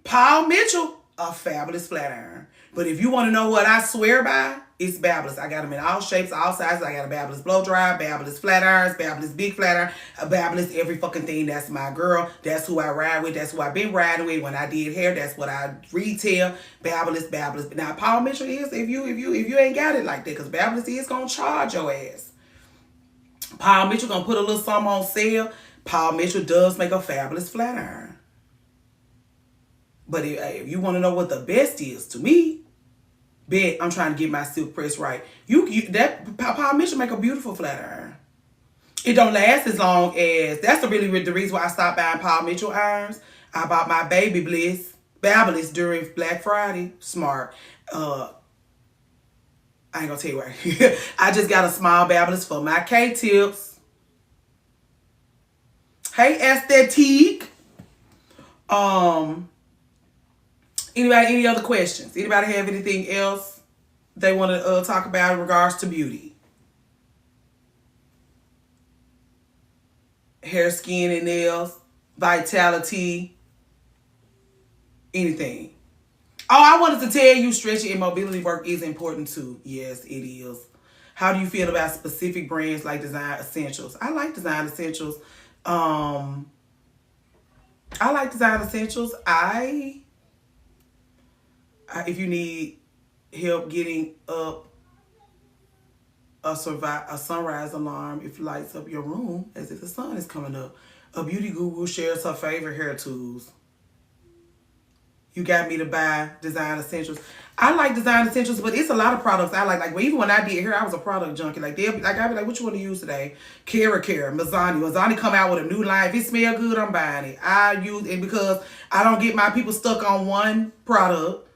Paul Mitchell, a fabulous flat iron. But if you want to know what I swear by, it's Babbless. I got them in all shapes, all sizes. I got a Babbless blow dry, Babbless flat irons, Babbless big flat iron, a Babbless every fucking thing. That's my girl. That's who I ride with. That's who I've been riding with. When I did hair, that's what I retail. Babbless. Now Paul Mitchell is if you ain't got it like that, because Babbless is gonna charge your ass. Paul Mitchell gonna put a little something on sale. Paul Mitchell does make a fabulous flat iron. But if you want to know what the best is, to me, bet I'm trying to get my silk press right. That Paul Mitchell make a beautiful flat iron. It don't last as long as, that's the reason why I stopped buying Paul Mitchell irons. I bought my Baby Bliss, Babbless during Black Friday. Smart. I ain't gonna tell you right. I just got a small Babbless for my K-tips. Hey, Aesthetique. Any other questions? Anybody have anything else they want to talk about in regards to beauty? Hair, skin, and nails, vitality, anything. Oh, I wanted to tell you stretching and mobility work is important too. Yes, it is. How do you feel about specific brands like Design Essentials? I like Design Essentials. I like Design Essentials. If you need help getting up a sunrise alarm if it lights up your room as if the sun is coming up. A beauty guru shares her favorite hair tools. You got me to buy design essentials. I like design essentials, but it's a lot of products I like. Like, even when I did hair, I was a product junkie. Like, they'll be like, I'd be like, what you want to use today? Cara, Mazzani. Mazzani come out with a new line. If it smell good, I'm buying it. I use it because I don't get my people stuck on one product.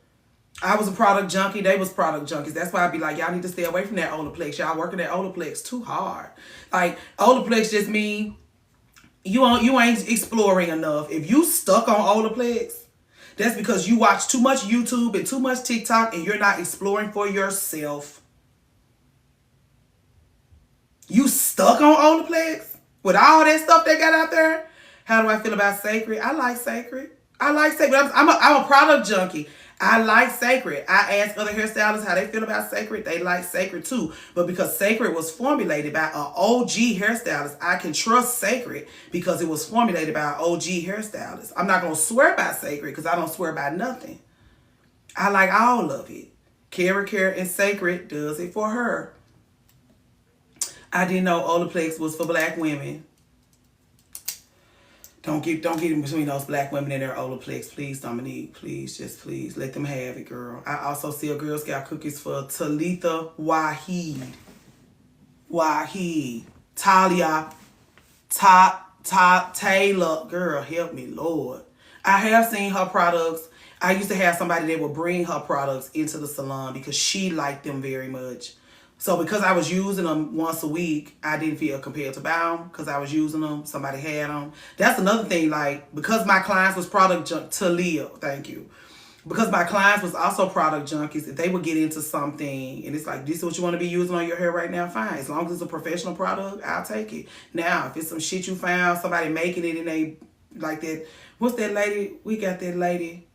I was a product junkie. They was product junkies. That's why I'd be like, y'all need to stay away from that Olaplex. Y'all working that Olaplex too hard. Like, Olaplex just mean you ain't exploring enough. If you stuck on Olaplex, that's because you watch too much YouTube and too much TikTok and you're not exploring for yourself. You stuck on Olaplex with all that stuff they got out there? How do I feel about Sacred? I like Sacred. I'm a product junkie. I like Sacred. I ask other hairstylists how they feel about Sacred. They like Sacred too. But because Sacred was formulated by an OG hairstylist, I can trust Sacred because it was formulated by an OG hairstylist. I'm not going to swear by Sacred because I don't swear by nothing. I like all of it. Cara and Sacred does it for her. I didn't know Olaplex was for black women. Don't get in between those black women and their Olaplex. Please, Dominique. Please, just please. Let them have it, girl. I also sell Girl Scout cookies for Talitha Waheed. Talia. Taylor. Girl, help me, Lord. I have seen her products. I used to have somebody that would bring her products into the salon because she liked them very much. So because I was using them once a week, I didn't feel compelled to buy them because I was using them. Somebody had them. That's another thing. Like, because my clients was product Talia, thank you. Because my clients was also product junkies, if they would get into something and it's like, this is what you want to be using on your hair right now, fine. As long as it's a professional product, I'll take it. Now, if it's some shit you found, somebody making it and they like that. What's that lady? We got that lady.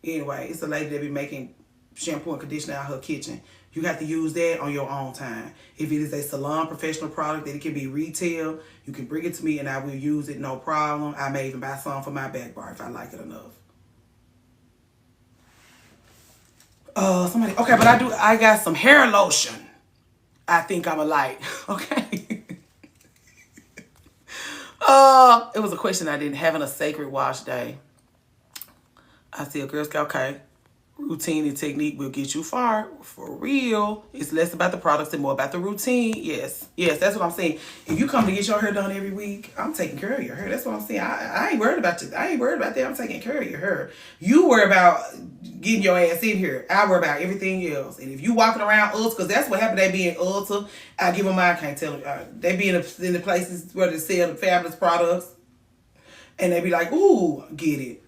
Anyway, it's a lady that be making shampoo and conditioner out of her kitchen. You have to use that on your own time. If it is a salon professional product that it can be retail, you can bring it to me and I will use it, no problem. I may even buy some for my back bar if I like it enough. Okay, but I got some hair lotion. I think I'm a like, okay. It was a question I didn't have in a Sacred wash day. I see a Girl Scout, okay. Routine and technique will get you far. For real. It's less about the products and more about the routine. Yes, that's what I'm saying. If you come to get your hair done every week, I'm taking care of your hair. That's what I'm saying. I ain't worried about you. I ain't worried about that. I'm taking care of your hair. You worry about getting your ass in here. I worry about everything else. And if you walking around Ulta, because that's what happened. They be in Ulta. I give them I can't tell them. They be in the places where they sell the fabulous products. And they be like, ooh, get it.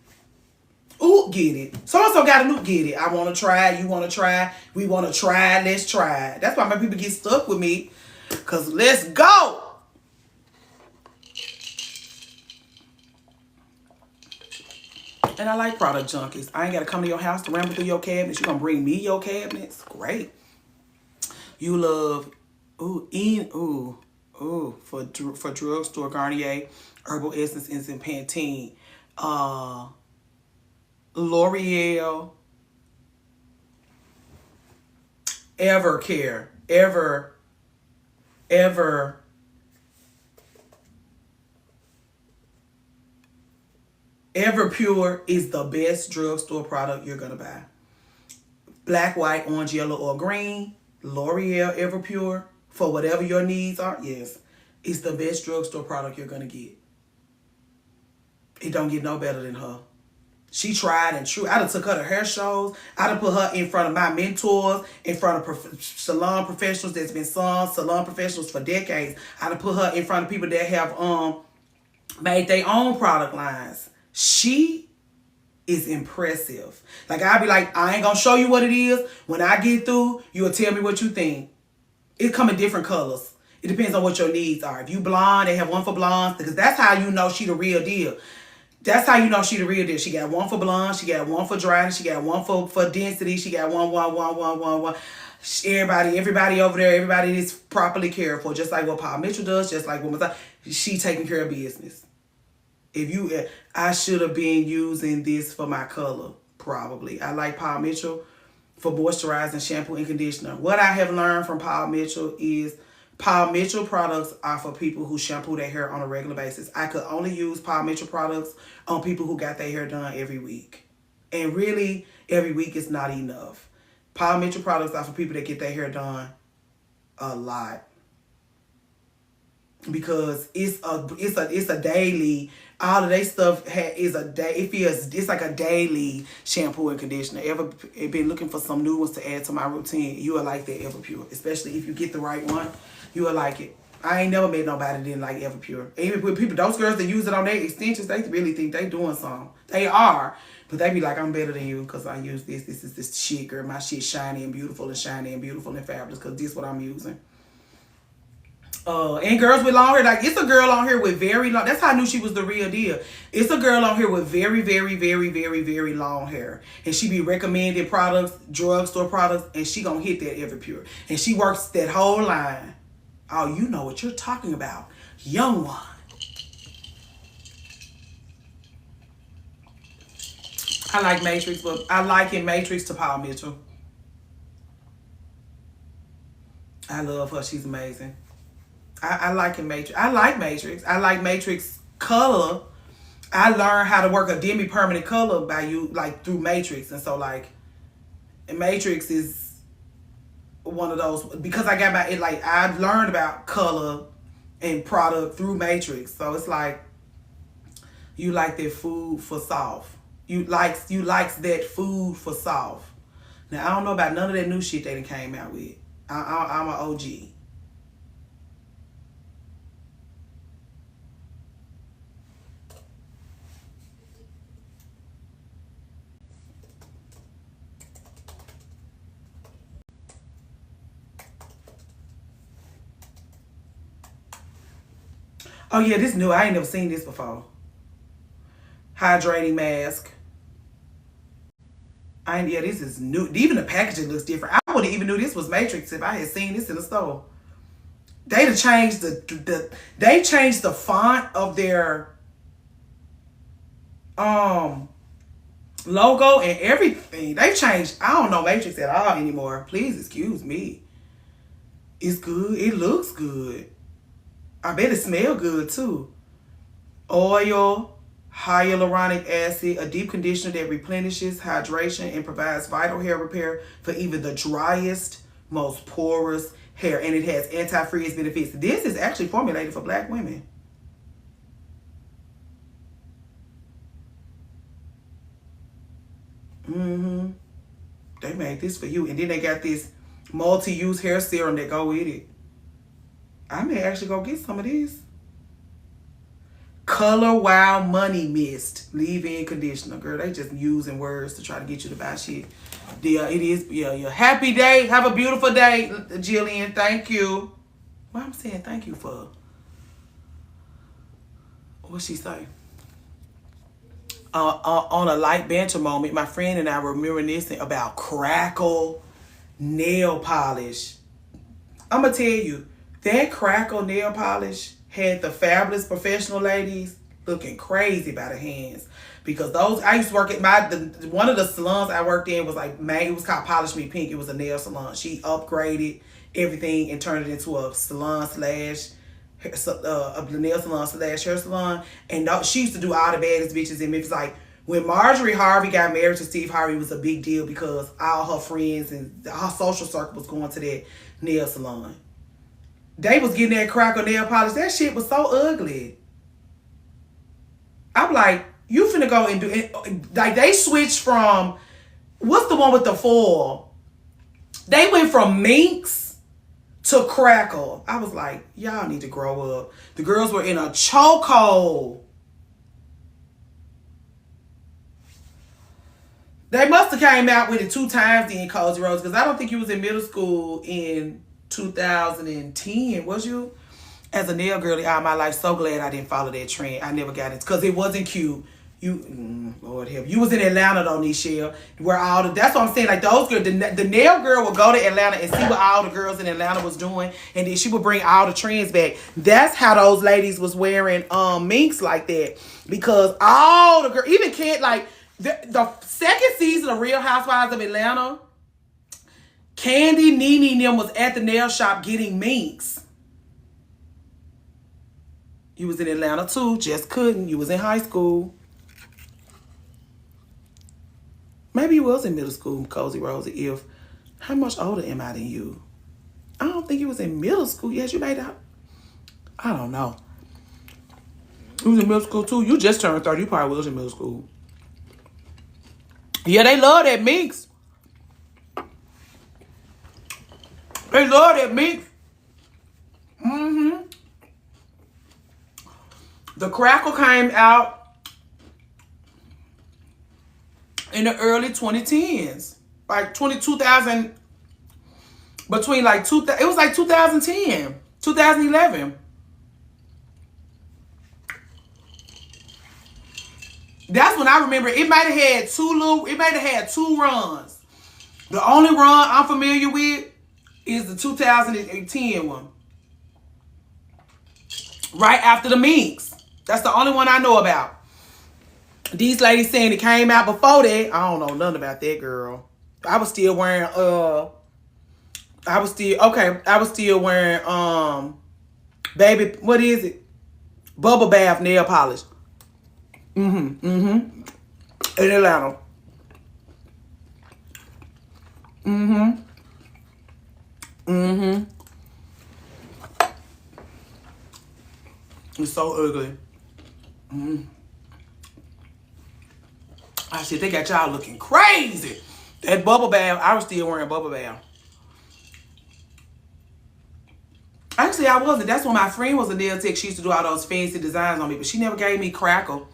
Ooh, get it. So-and-so got a new get it. I want to try. You want to try. We want to try. Let's try. That's why my people get stuck with me. Because let's go. And I like product junkies. I ain't got to come to your house to ramble through your cabinets. You going to bring me your cabinets? Great. You love, for drugstore Garnier, Herbal Essence, and Pantene. L'Oreal, Evercare, Everpure is the best drugstore product you're going to buy. Black, white, orange, yellow, or green. L'Oreal, Everpure, for whatever your needs are, yes. It's the best drugstore product you're going to get. It don't get no better than her. She tried and true. I done took her to hair shows. I done put her in front of my mentors, in front of salon professionals that's been salon professionals for decades. I done put her in front of people that have made their own product lines. She is impressive. Like, I'll be like, I ain't gonna show you what it is. When I get through, you'll tell me what you think. It come in different colors. It depends on what your needs are. If you blonde, they have one for blondes, because that's how you know she the real deal. That's how you know she the real deal. She got one for blonde. She got one for dryness. She got one for density. She got one. Everybody over there, everybody is properly cared for. Just like what Paul Mitchell does. Just like what she taking care of business. I should have been using this for my color. Probably. I like Paul Mitchell for moisturizing shampoo and conditioner. What I have learned from Paul Mitchell is Paul Mitchell products are for people who shampoo their hair on a regular basis. I could only use Paul Mitchell products on people who got their hair done every week. And really, every week is not enough. Paul Mitchell products are for people that get their hair done a lot. Because it's a daily, all of their stuff is a day. It's like a daily shampoo and conditioner. Ever been looking for some new ones to add to my routine? You will like the Everpure, especially if you get the right one. You will like it. I ain't never met nobody that didn't like Everpure. Even with people, those girls that use it on their extensions, they really think they doing something. They are, but they be like, I'm better than you because I use this. This is this shit, girl. My shit shiny and beautiful and fabulous because this is what I'm using. And girls with long hair, like it's a girl on here with very long, that's how I knew she was the real deal. It's a girl on here with very, very, very, very, very long hair. And she be recommending products, drugstore products, and she gonna hit that Everpure. And she works that whole line. Oh, you know what you're talking about. Young one. I like Matrix, but I liken Matrix to Paul Mitchell. I love her. She's amazing. I like Matrix. I like Matrix. I like Matrix color. I learned how to work a demi-permanent color through Matrix. And so Matrix is one of those, because I got I've learned about color and product through Matrix. So it's like, you like that food for soft. You likes that food for soft. Now, I don't know about none of that new shit they done came out with. I'm an OG. Oh yeah, this new. I ain't never seen this before. Hydrating mask. This is new. Even the packaging looks different. I wouldn't even knew this was Matrix if I had seen this in the store. They changed they changed the font of their logo and everything. They changed. I don't know Matrix at all anymore. Please excuse me. It's good. It looks good. I bet it smells good too. Oil, hyaluronic acid, a deep conditioner that replenishes hydration and provides vital hair repair for even the driest, most porous hair. And it has anti-frizz benefits. This is actually formulated for black women. They made this for you. And then they got this multi-use hair serum that go with it. I may actually go get some of these. Color Wow Money Mist leave-in conditioner. Girl, they just using words to try to get you to buy shit. Yeah, it is. Yeah. Happy day. Have a beautiful day, Jillian. Thank you. What I'm saying thank you for? What'd she say? On a light banter moment, my friend and I were reminiscing about Crackle nail polish. I'm going to tell you, that Crackle nail polish had the fabulous professional ladies looking crazy by the hands. Because I used to work at one of the salons I worked in was it was called Polish Me Pink. It was a nail salon. She upgraded everything and turned it into a salon slash nail salon slash hair salon. And she used to do all the baddest bitches in Memphis. Like when Marjorie Harvey got married to Steve Harvey, it was a big deal because all her friends and her social circle was going to that nail salon. They was getting that Crackle nail polish. That shit was so ugly. I'm like, you finna go and do it. Like they switched from, what's the one with the foil? They went from Minx to Crackle. I was like, y'all need to grow up. The girls were in a chokehold. They must have came out with it 2 times then, Cozy Rose, because I don't think you was in middle school in 2010, was you? As a nail girly all my life, so glad I didn't follow that trend. I never got it because it wasn't cute. Lord help. You was in Atlanta though, Nichelle, where that's what I'm saying. Like those girls, the nail girl would go to Atlanta and see what all the girls in Atlanta was doing, and then she would bring all the trends back. That's how those ladies was wearing minks like that, because all the girls, even the second season of Real Housewives of Atlanta, Candy, Nene, and them was at the nail shop getting minks. You was in Atlanta too, just couldn't. You was in high school. Maybe you was in middle school, Cozy Rosie. If how much older am I than you? I don't think you was in middle school. Yes, you made out. I don't know. You was in middle school too. You just turned 30. You probably was in middle school. Yeah, they love that minks. They love that minks. The crackle came out in the early 2010s. Like 2000, between like, it was like 2010, 2011. That's when I remember it might have had two runs. The only run I'm familiar with is the 2010 one. Right after the minks. That's the only one I know about. These ladies saying it came out before that. I don't know nothing about that, girl. I was still wearing baby, what is it? Bubble bath nail polish. In Atlanta. It's so ugly. I said, they got y'all looking crazy. That bubble bath, I was still wearing bubble bath. Actually, I wasn't. That's when my friend was a nail tech. She used to do all those fancy designs on me, but she never gave me crackle.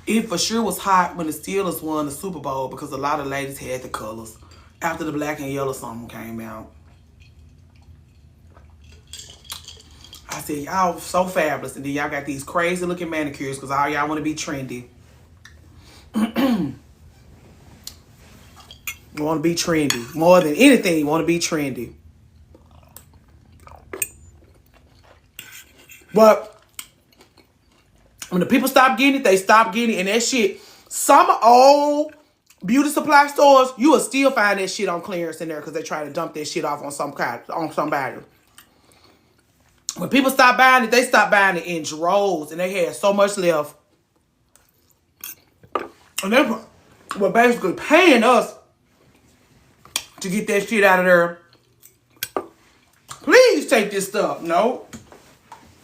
It for sure was hot when the Steelers won the Super Bowl because a lot of ladies had the colors after the black and yellow song came out. I said, y'all so fabulous. And then y'all got these crazy looking manicures because all y'all want to be trendy. You want to be trendy. More than anything, you want to be trendy. But when the people stop getting it, they stop getting it. And that shit, some old beauty supply stores, you will still find that shit on clearance in there because they try to dump that shit off on somebody. When people stop buying it, they stop buying it in droves, and they had so much left. And they were basically paying us to get that shit out of there. Please take this stuff. No.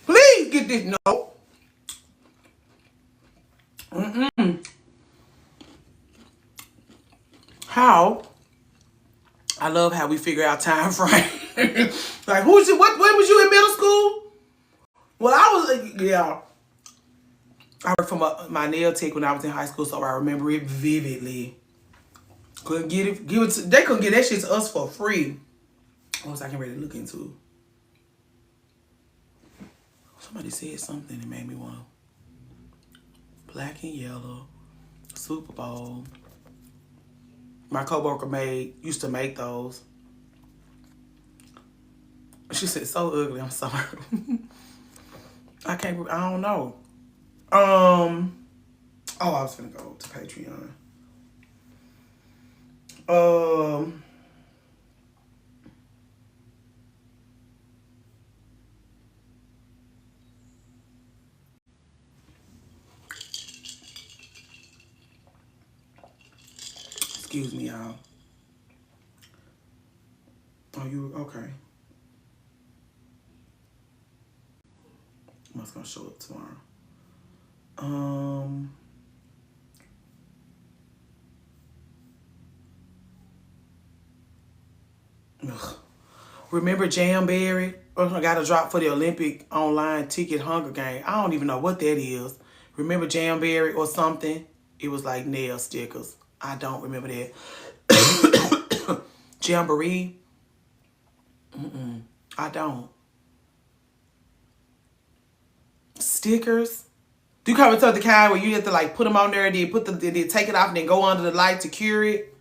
Please get this. No. How? I love how we figure out time frame. Like, when was you in middle school? Well, I worked for my nail tech when I was in high school, so I remember it vividly. Couldn't get it, they couldn't get that shit to us for free. What was I getting ready to look into? Somebody said something that made me want to. Black and yellow, Super Bowl. My coworker used to make those. She said, so ugly, I'm sorry. I don't know. Oh, I was finna go to Patreon. Excuse me, y'all. Oh, you okay? What's gonna show up tomorrow? Ugh. Remember Jamberry? I got a drop for the Olympic online ticket Hunger Game. I don't even know what that is. Remember Jamberry or something? It was like nail stickers. I don't remember that. Jamboree? I don't. Stickers? Do you come into the kind where you have to like put them on there and then take it off and then go under the light to cure it?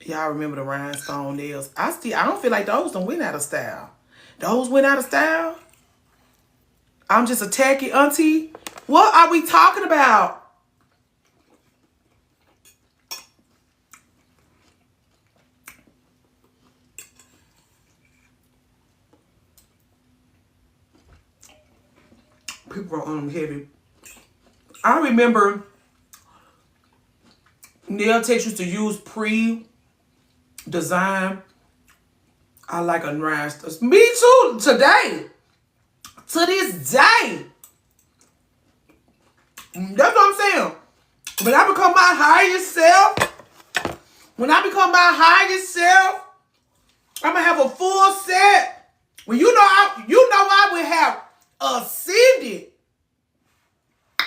Y'all remember the rhinestone nails? I don't feel like those done went out of style. Those went out of style? I'm just a tacky auntie? What are we talking about? People are on them heavy. I remember nail techs used to use pre-design. I like a rhinestone. Me too, today. To this day. That's what I'm saying. When I become my highest self, I'm gonna have a full set. Well, you know I would have ascended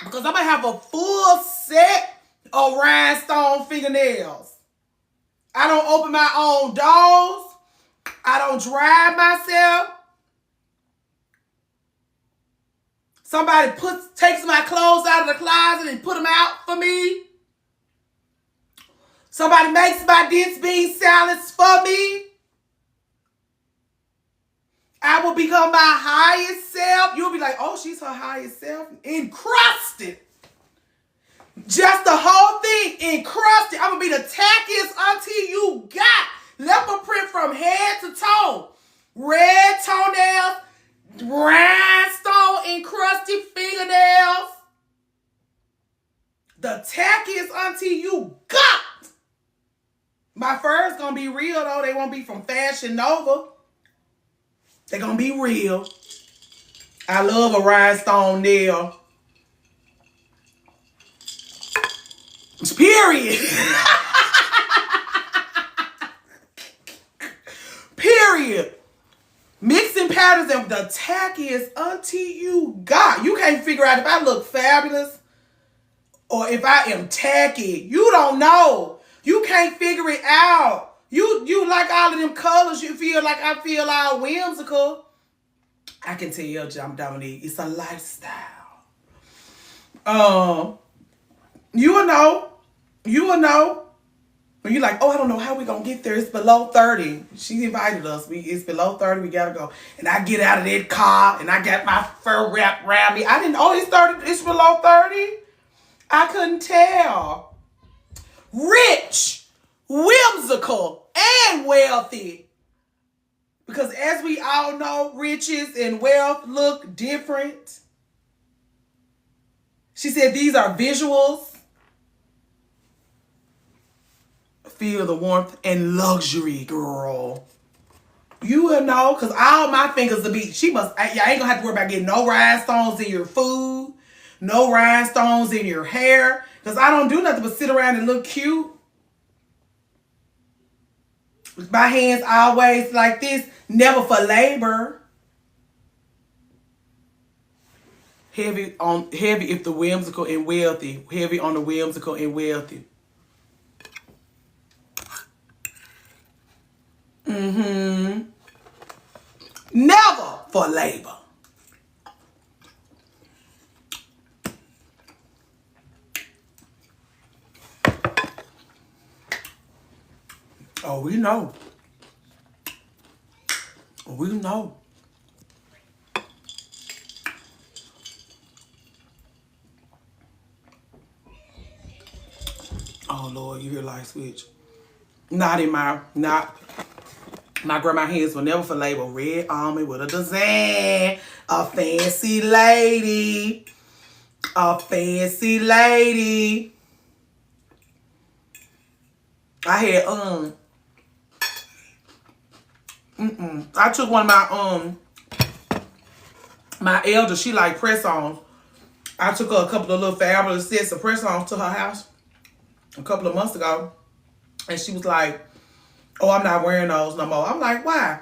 because I'm gonna have a full set of rhinestone fingernails. I don't open my own doors. I don't drive myself. Somebody takes my clothes out of the closet and put them out for me. Somebody makes my dense bean salads for me. I will become my highest self. You'll be like, oh, she's her highest self. Encrusted. Just the whole thing encrusted. I'm going to be the tackiest auntie you got. Leopard print from head to toe. Red toenails. Rhinestone encrusted fingernails. The tackiest auntie you got. My fur's gonna be real though. They won't be from Fashion Nova. They're gonna be real. I love a rhinestone nail. Period. Period. Mixing patterns and the tackiest auntie you got. You can't figure out if I look fabulous or if I am tacky. You don't know. You can't figure it out. You like all of them colors. You feel like I feel all whimsical. I can tell you, Dominique, it's a lifestyle. You will know. You will know. When you're like, oh, I don't know how we gonna get there. It's below 30. She invited us. It's below 30. We gotta go. And I get out of that car and I got my fur wrapped around me. I didn't know it's below 30. I couldn't tell. Rich, whimsical, and wealthy. Because as we all know, riches and wealth look different. She said these are visuals. Feel the warmth and luxury, girl. You will know, because all my fingers will be, y'all ain't gonna have to worry about getting no rhinestones in your food, no rhinestones in your hair, because I don't do nothing but sit around and look cute. My hands always like this, never for labor. Heavy if the whimsical and wealthy. Heavy on the whimsical and wealthy. Never for labor. Oh, we know. We know. Oh, Lord, you hear light switch. My grandma hands were never for label. Red almond with a design. A fancy lady. A fancy lady. I had, I took one of my elder, she like press-ons. I took her a couple of little fabulous sets of press-ons to her house a couple of months ago. And she was like, oh, I'm not wearing those no more. I'm like, why?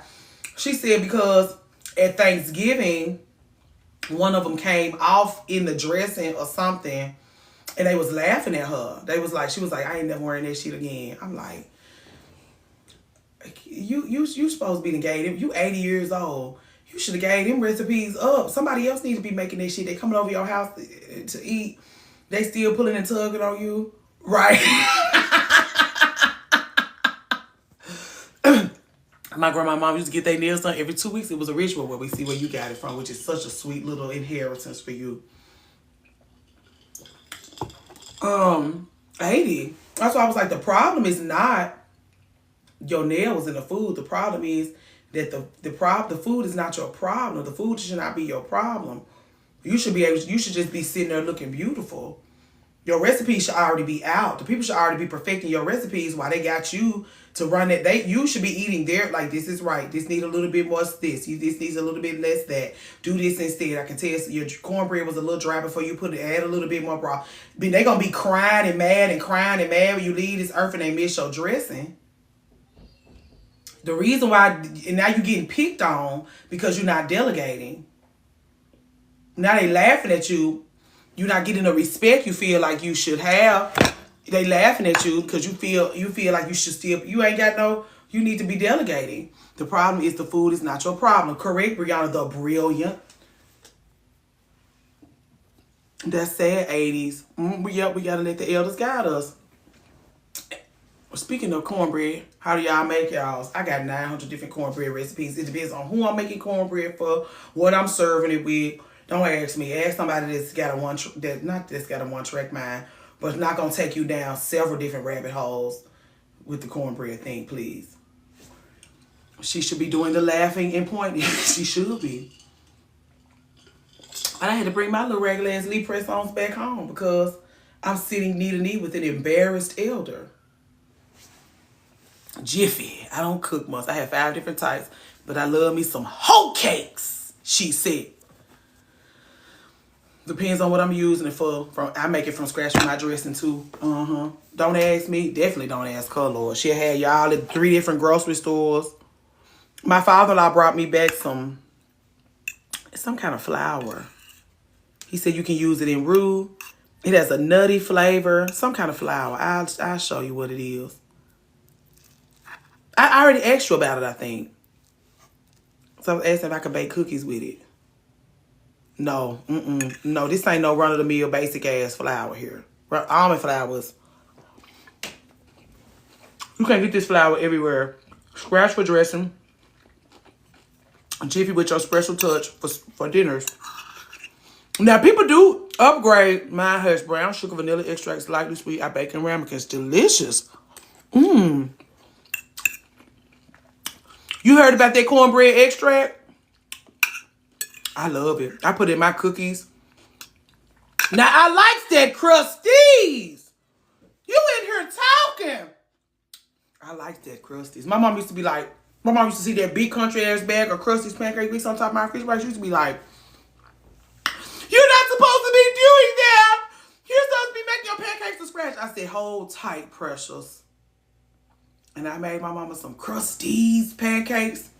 She said because at Thanksgiving, one of them came off in the dressing or something, and they was laughing at her. She was like, I ain't never wearing that shit again. I'm like, you supposed to be the gay. You 80 years old. You should have gave them recipes up. Somebody else need to be making that shit. They coming over your house to eat. They still pulling and tugging on you. Right. My grandma and mom used to get their nails done every 2 weeks. It was a ritual where we see where you got it from, which is such a sweet little inheritance for you. 80. That's why I was like, the problem is not your nails and the food. The problem is that the food is not your problem. The food should not be your problem. You should just be sitting there looking beautiful. Your recipes should already be out. The people should already be perfecting your recipes while they got you to run it. You should be eating their, like, this is right. This needs a little bit more this. This needs a little bit less that. Do this instead. I can tell your cornbread was a little dry before you add a little bit more broth. They're going to be crying and mad when you leave this earth and they miss your dressing. The reason why, and now you're getting picked on because you're not delegating. Now they laughing at you. You're not getting the respect you feel like you should have. They laughing at you because you feel like you should still. You need to be delegating. The problem is the food is not your problem. Correct, Brianna, the brilliant. That's sad, 80s. We got to let the elders guide us. Speaking of cornbread, how do y'all make y'all's? I got 900 different cornbread recipes. It depends on who I'm making cornbread for, what I'm serving it with. Don't ask me. Ask somebody that's got a one-track mind, but it's not going to take you down several different rabbit holes with the cornbread thing, please. She should be doing the laughing and pointing. She should be. I had to bring my little regular ass Lee press-ons back home because I'm sitting knee to knee with an embarrassed elder. Jiffy. I don't cook much. I have 5 different types, but I love me some hoe cakes, she said. Depends on what I'm using it for. I make it from scratch for my dressing too. Don't ask me. Definitely don't ask her, Lord. She had y'all at 3 different grocery stores. My father-in-law brought me back some kind of flour. He said you can use it in roux. It has a nutty flavor. Some kind of flour. I'll show you what it is. I already asked you about it, I think. So I was asking if I could bake cookies with it. No, no, this ain't no run-of-the-mill basic ass flour here. Almond flours. You can't get this flour everywhere. Scratch for dressing. Jiffy with your special touch for dinners. Now, people do upgrade. Mine has brown sugar, vanilla extract, slightly sweet. I bake in ramekins. Delicious. You heard about that cornbread extract? I love it. I put it in my cookies. Now, I like that Crusties. You in here talking. I like that Crusties. My mom used to see that big country ass bag of Crusties pancake mix on top of my refrigerator. She used to be like, you're not supposed to be doing that. You're supposed to be making your pancakes from scratch. I said, hold tight, precious. And I made my mama some Crusties pancakes.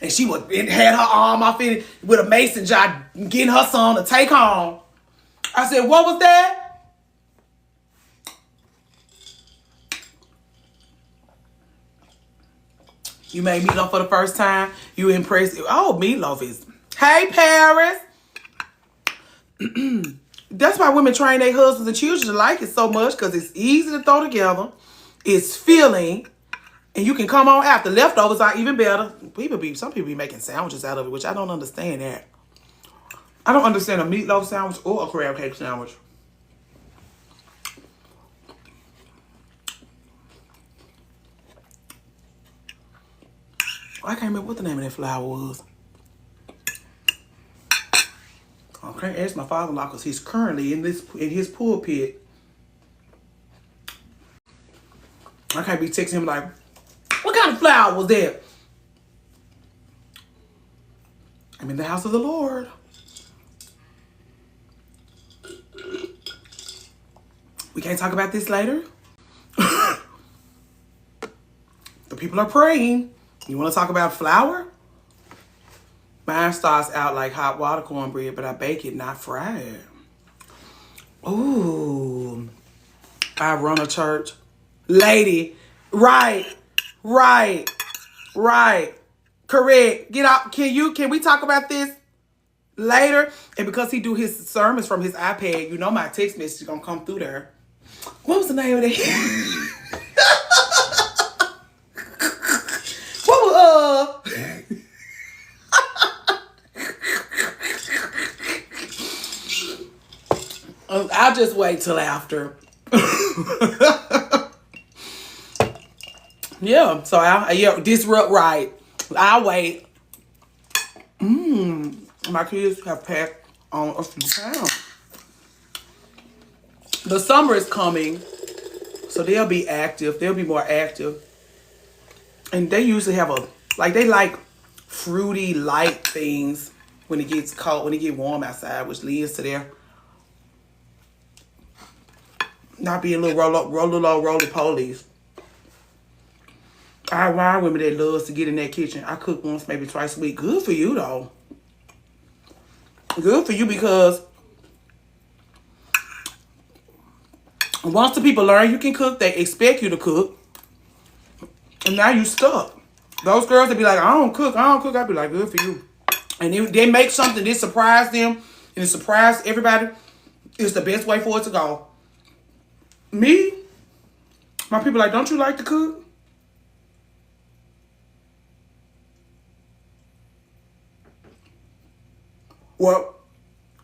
And she had her arm off in it with a mason jar, getting her son to take home. I said, what was that? You made meatloaf for the first time. You impressed. Oh, meatloaf is. Hey, Paris. That's why women train their husbands and children to like it so much, because it's easy to throw together. It's filling. And you can come on after. Leftovers are even better. Some people be making sandwiches out of it, which I don't understand that. I don't understand a meatloaf sandwich or a crab cake sandwich. I can't remember what the name of that flour was. I can't ask my father-in-law because he's currently in his pulpit. I can't be texting him like, what kind of flour was that? I'm in the house of the Lord. We can't talk about this later. The people are praying. You want to talk about flour? Mine starts out like hot water cornbread, but I bake it, not fry it. Ooh. I run a church. Lady. Right. Correct. Get out. Can we talk about this later? And because he do his sermons from his iPad, you know my text message is going to come through there. What was the name of that? I'll just wait till after. Yeah, so disrupt right. I'll wait. My kids have packed on a few pounds. The summer is coming, so they'll be active. They'll be more active. And they usually have they like fruity, light things when it gets cold, when it get warm outside, which leads to their not being little roly-polies. I ride women that loves to get in that kitchen. I cook once, maybe twice a week. Good for you, though. Good for you, because once the people learn you can cook, they expect you to cook. And now you stuck. Those girls that be like, I don't cook. I be like, good for you. And they make something that surprise them and it surprise everybody. It's the best way for it to go. Me, my people like, don't you like to cook? Well,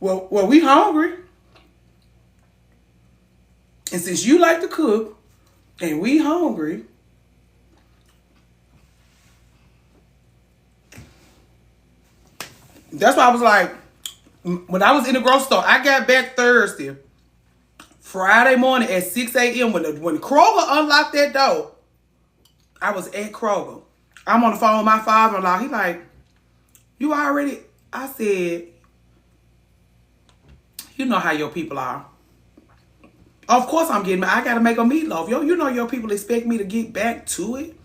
we hungry. And since you like to cook and we hungry, that's why I was like, when I was in the grocery store, I got back Thursday, Friday morning at 6 a.m. When Kroger unlocked that door, I was at Kroger. I'm on the phone with my father-in-law. He like, you already? I said, you know how your people are. Of course I got to make a meatloaf. You know your people expect me to get back to it.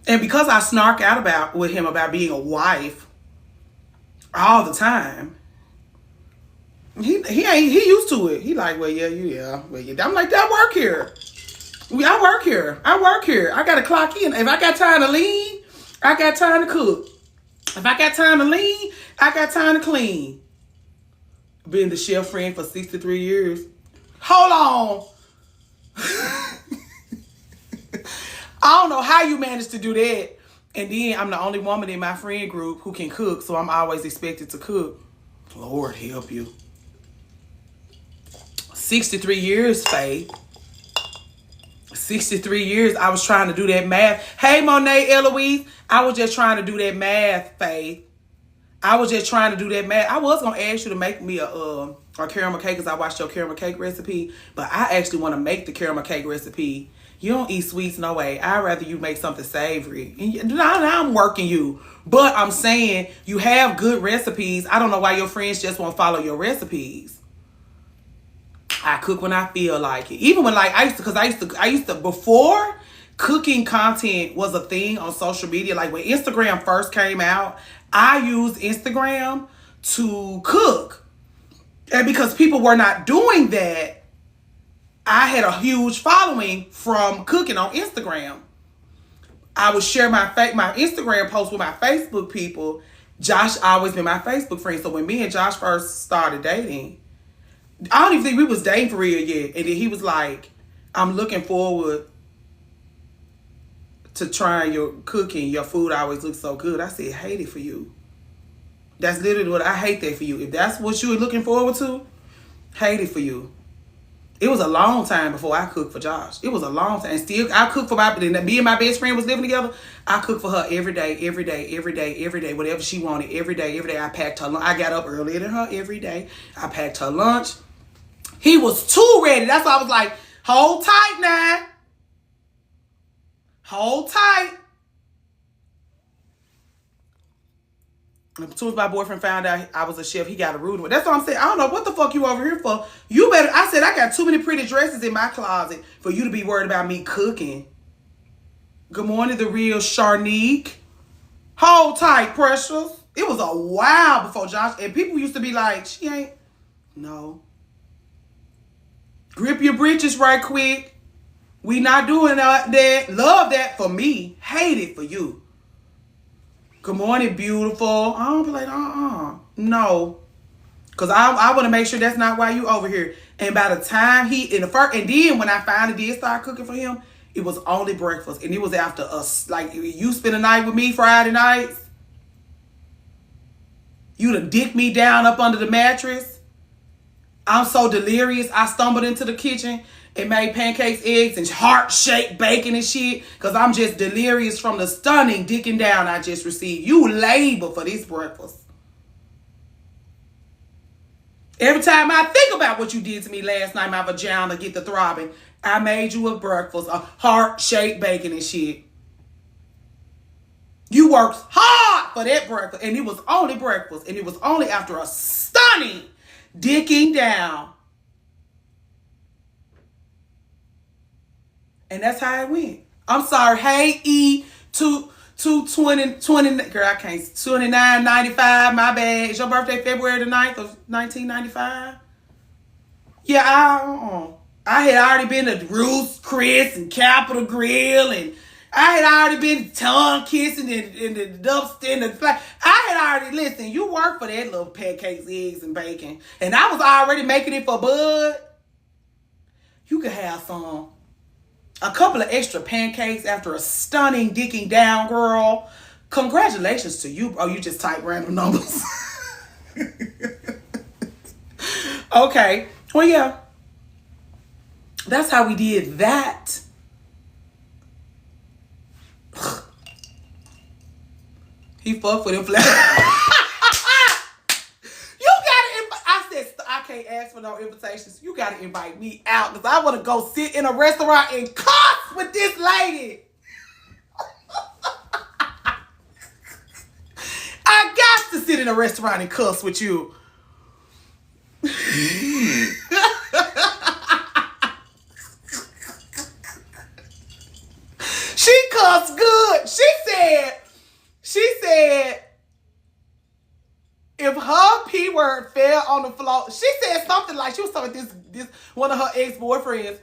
And because I snark out with him about being a wife all the time, he used to it. He like, well, yeah. I'm like, I work here. I work here. I got to clock in. If I got time to lean, I got time to cook. If I got time to lean, I got time to clean. Been the chef friend for 63 years. Hold on. I don't know how you managed to do that. And then I'm the only woman in my friend group who can cook, so I'm always expected to cook. Lord help you. 63 years, Faith. 63 years, I was trying to do that math. Hey, Monet, Eloise. I was just trying to do that math, Faith. I was just trying to do that math. I was going to ask you to make me a caramel cake because I watched your caramel cake recipe. But I actually want to make the caramel cake recipe. You don't eat sweets, no way. I'd rather you make something savory. And now I'm working you. But I'm saying you have good recipes. I don't know why your friends just won't follow your recipes. I cook when I feel like it. Even when I used to before cooking content was a thing on social media, like when Instagram first came out, I used Instagram to cook. And because people were not doing that, I had a huge following from cooking on Instagram. I would share my Instagram posts with my Facebook people. Josh always been my Facebook friend. So when me and Josh first started dating, I don't even think we was dating for real yet. And then he was like, I'm looking forward to trying your cooking. Your food always looks so good. I said, hate it for you. That's literally what I hate that for you. If that's what you were looking forward to, hate it for you. It was a long time before I cooked for Josh. It was a long time. And still, I cooked for me and my best friend was living together. I cooked for her every day. Whatever she wanted, every day. I packed her lunch. I got up earlier than her every day. I packed her lunch. He was too ready. That's why I was like, hold tight now. Hold tight. As soon as my boyfriend found out I was a chef, he got a rude one. That's what I'm saying. I don't know what the fuck you over here for. You better, I said, I got too many pretty dresses in my closet for you to be worried about me cooking. Good morning, the real Sharnique. Hold tight, Precious. It was a while before Josh, and people used to be like, she ain't. No. Grip your britches right quick. We not doing that. Love that for me. Hate it for you. Good morning, beautiful. I don't be like, no. Because I want to make sure that's not why you over here. And by the time and then when I finally did start cooking for him, it was only breakfast. And it was after us. Like, you spend the night with me Friday nights. You done dick me down up under the mattress. I'm so delirious. I stumbled into the kitchen and made pancakes, eggs, and heart-shaped bacon and shit. Because I'm just delirious from the stunning dicking down I just received. You labor for this breakfast. Every time I think about what you did to me last night, my vagina get the throbbing. I made you a breakfast, a heart-shaped bacon and shit. You worked hard for that breakfast, and it was only breakfast, and it was only after a stunning dicking down. And that's how it went. I'm sorry. Hey, E, 20, girl, I can't, 29.95, my bad. Is your birthday February the 9th of 1995? Yeah, I had already been to Ruth's Chris and Capitol Grill, and I had already been tongue kissing in the dumpster and the fly. I had already, listen, you work for that little pancakes, eggs, and bacon. And I was already making it for Bud. You could have a couple of extra pancakes after a stunning dicking down, girl. Congratulations to you. Oh, you just type random numbers. Okay. Well, yeah. That's how we did that. He fucked with him flat. You gotta, I said, I can't ask for no invitations. You gotta invite me out because I want to go sit in a restaurant and cuss with this lady. I got to sit in a restaurant and cuss with you. She cussed good. She said, if her P word fell on the floor, she said something like, she was talking this one of her ex-boyfriends.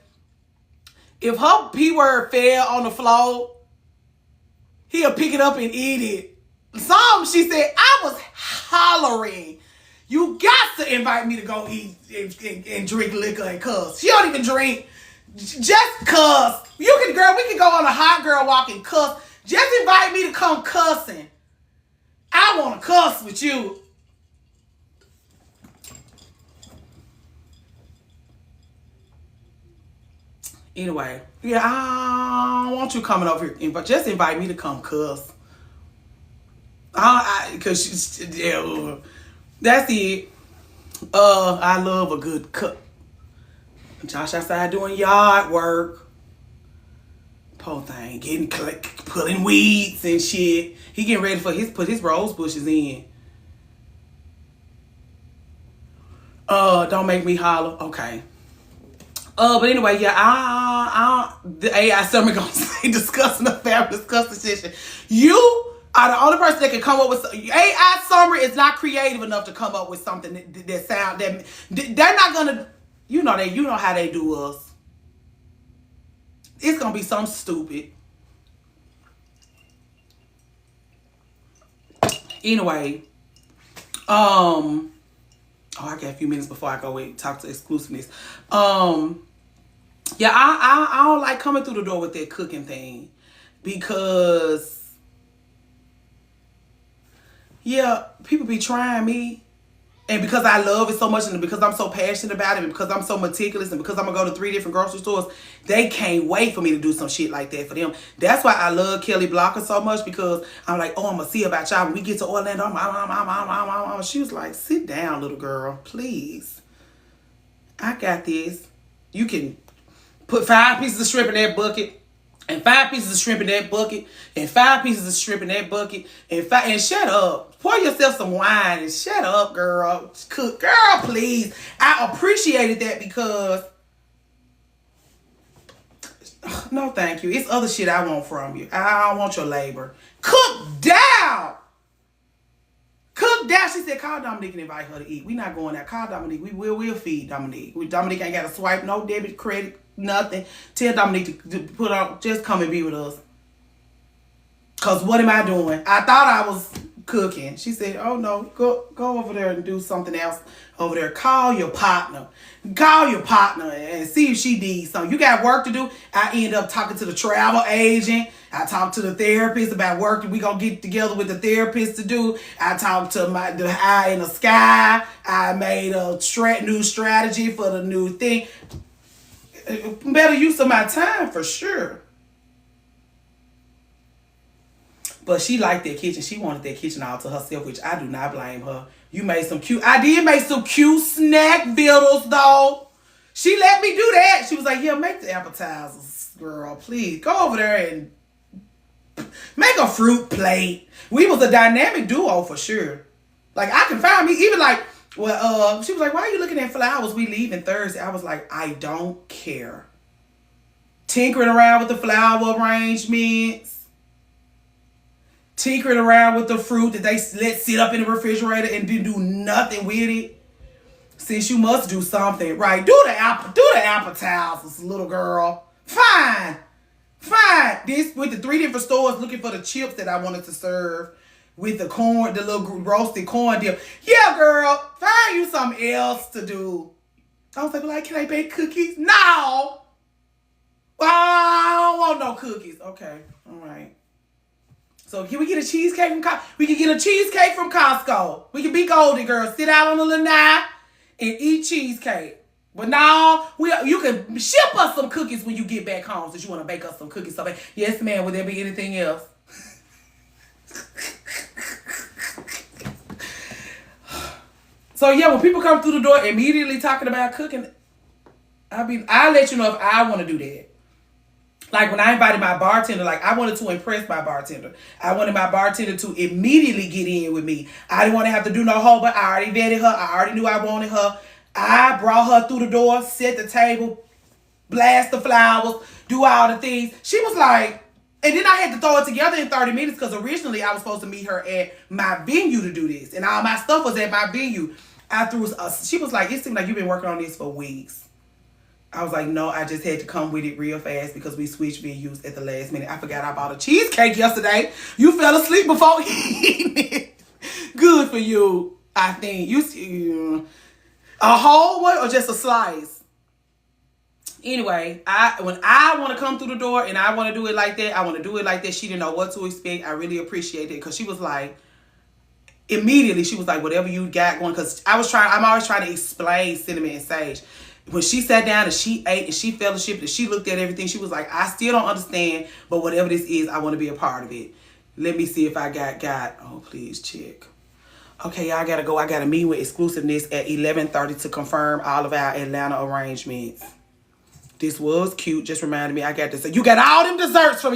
If her P word fell on the floor, he'll pick it up and eat it. She said, I was hollering. You got to invite me to go eat and drink liquor and cuss. She don't even drink. Just cuss. We can go on a hot girl walk and cuss. Just invite me to come cussing. I want to cuss with you. Anyway, yeah, I don't want you coming over here, but just invite me to come cuss. Cause that's it. I love a good cuss. Josh outside doing yard work. Poor thing, pulling weeds and shit. He getting ready for put his rose bushes in. Don't make me holler. Okay. But anyway, yeah, the AI summer gonna say discussing the family discussion session. You are the only person that can come up with AI summer is not creative enough to come up with something that sound that they're not gonna. You know how they do us. It's gonna be something stupid. Anyway, I got a few minutes before I go and talk to exclusiveness. Yeah, I don't like coming through the door with that cooking thing because, yeah, people be trying me. And because I love it so much and because I'm so passionate about it and because I'm so meticulous and because I'm going to go to 3 different grocery stores, they can't wait for me to do some shit like that for them. That's why I love Kelly Blocker so much because I'm like, oh, I'm going to see about y'all when we get to Orlando. She was like, sit down, little girl, please. I got this. You can put 5 pieces of shrimp in that bucket. And 5 pieces of shrimp in that bucket. And 5 pieces of shrimp in that bucket. And shut up. Pour yourself some wine and shut up, girl. Cook. Girl, please. I appreciated that because... No, thank you. It's other shit I want from you. I don't want your labor. Cook down! Cook down. She said, call Dominique and invite her to eat. We not going out. Call Dominique. We'll feed Dominique. Dominique ain't got to swipe no debit, credit, nothing. Tell Dominique to put on, just come and be with us. Because what am I doing? I thought I was cooking. She said, oh no, go over there and do something else over there. Call your partner and see if she needs something. You got work to do. I end up talking to the travel agent. I talked to the therapist about work. We gonna get together with the therapist to do. I talked to the eye in the sky. I made a new strategy for the new thing. Better use of my time for sure. But she liked that kitchen. She wanted that kitchen all to herself, which I do not blame her. You made some cute. I did make some cute snack vittles, though. She let me do that. She was like, yeah, make the appetizers, girl. Please, go over there and make a fruit plate. We was a dynamic duo for sure. Like, I can find me, even like, well, she was like, why are you looking at flowers? We leaving Thursday. I was like, I don't care. Tinkering around with the flower arrangements. Tinkering around with the fruit that they let sit up in the refrigerator and didn't do nothing with it. Since you must do something, right? Do the appetizers, little girl. Fine. This with the 3 different stores looking for the chips that I wanted to serve with the corn, the little roasted corn dip. Yeah, girl, find you something else to do. I was like, can I bake cookies? No. Well, I don't want no cookies. Okay, all right. So can we get a cheesecake from Costco? We can get a cheesecake from Costco. We can be golden, girl. Sit out on the lanai and eat cheesecake. But now you can ship us some cookies when you get back home, since you want to bake us some cookies. So, yes, ma'am. Would there be anything else? So yeah, when people come through the door immediately talking about cooking, I'll let you know if I want to do that. Like when I invited my bartender, like I wanted to impress my bartender. I wanted my bartender to immediately get in with me. I didn't want to have to do no whole, but I already vetted her. I already knew I wanted her. I brought her through the door, set the table, blast the flowers, do all the things. She was like, and then I had to throw it together in 30 minutes because originally I was supposed to meet her at my venue to do this. And all my stuff was at my venue. She was like, it seemed like you've been working on this for weeks. I was like, no, I just had to come with it real fast because we switched venues at the last minute. I forgot I bought a cheesecake yesterday. You fell asleep before eating it. Good for you, I think. You a whole one or just a slice? Anyway, when I want to come through the door and I want to do it like that, I want to do it like that. She didn't know what to expect. I really appreciate it because she was like, immediately she was like, whatever you got going, because I'm always trying to explain cinnamon and sage. When she sat down and she ate and she fellowshiped and she looked at everything, she was like, I still don't understand, but whatever this is, I want to be a part of it. Let me see if I got, oh, please check. Okay, y'all gotta go. I got a meeting with Exclusiveness at 11:30 to confirm all of our Atlanta arrangements. This was cute. Just reminded me I got this. You got all them desserts from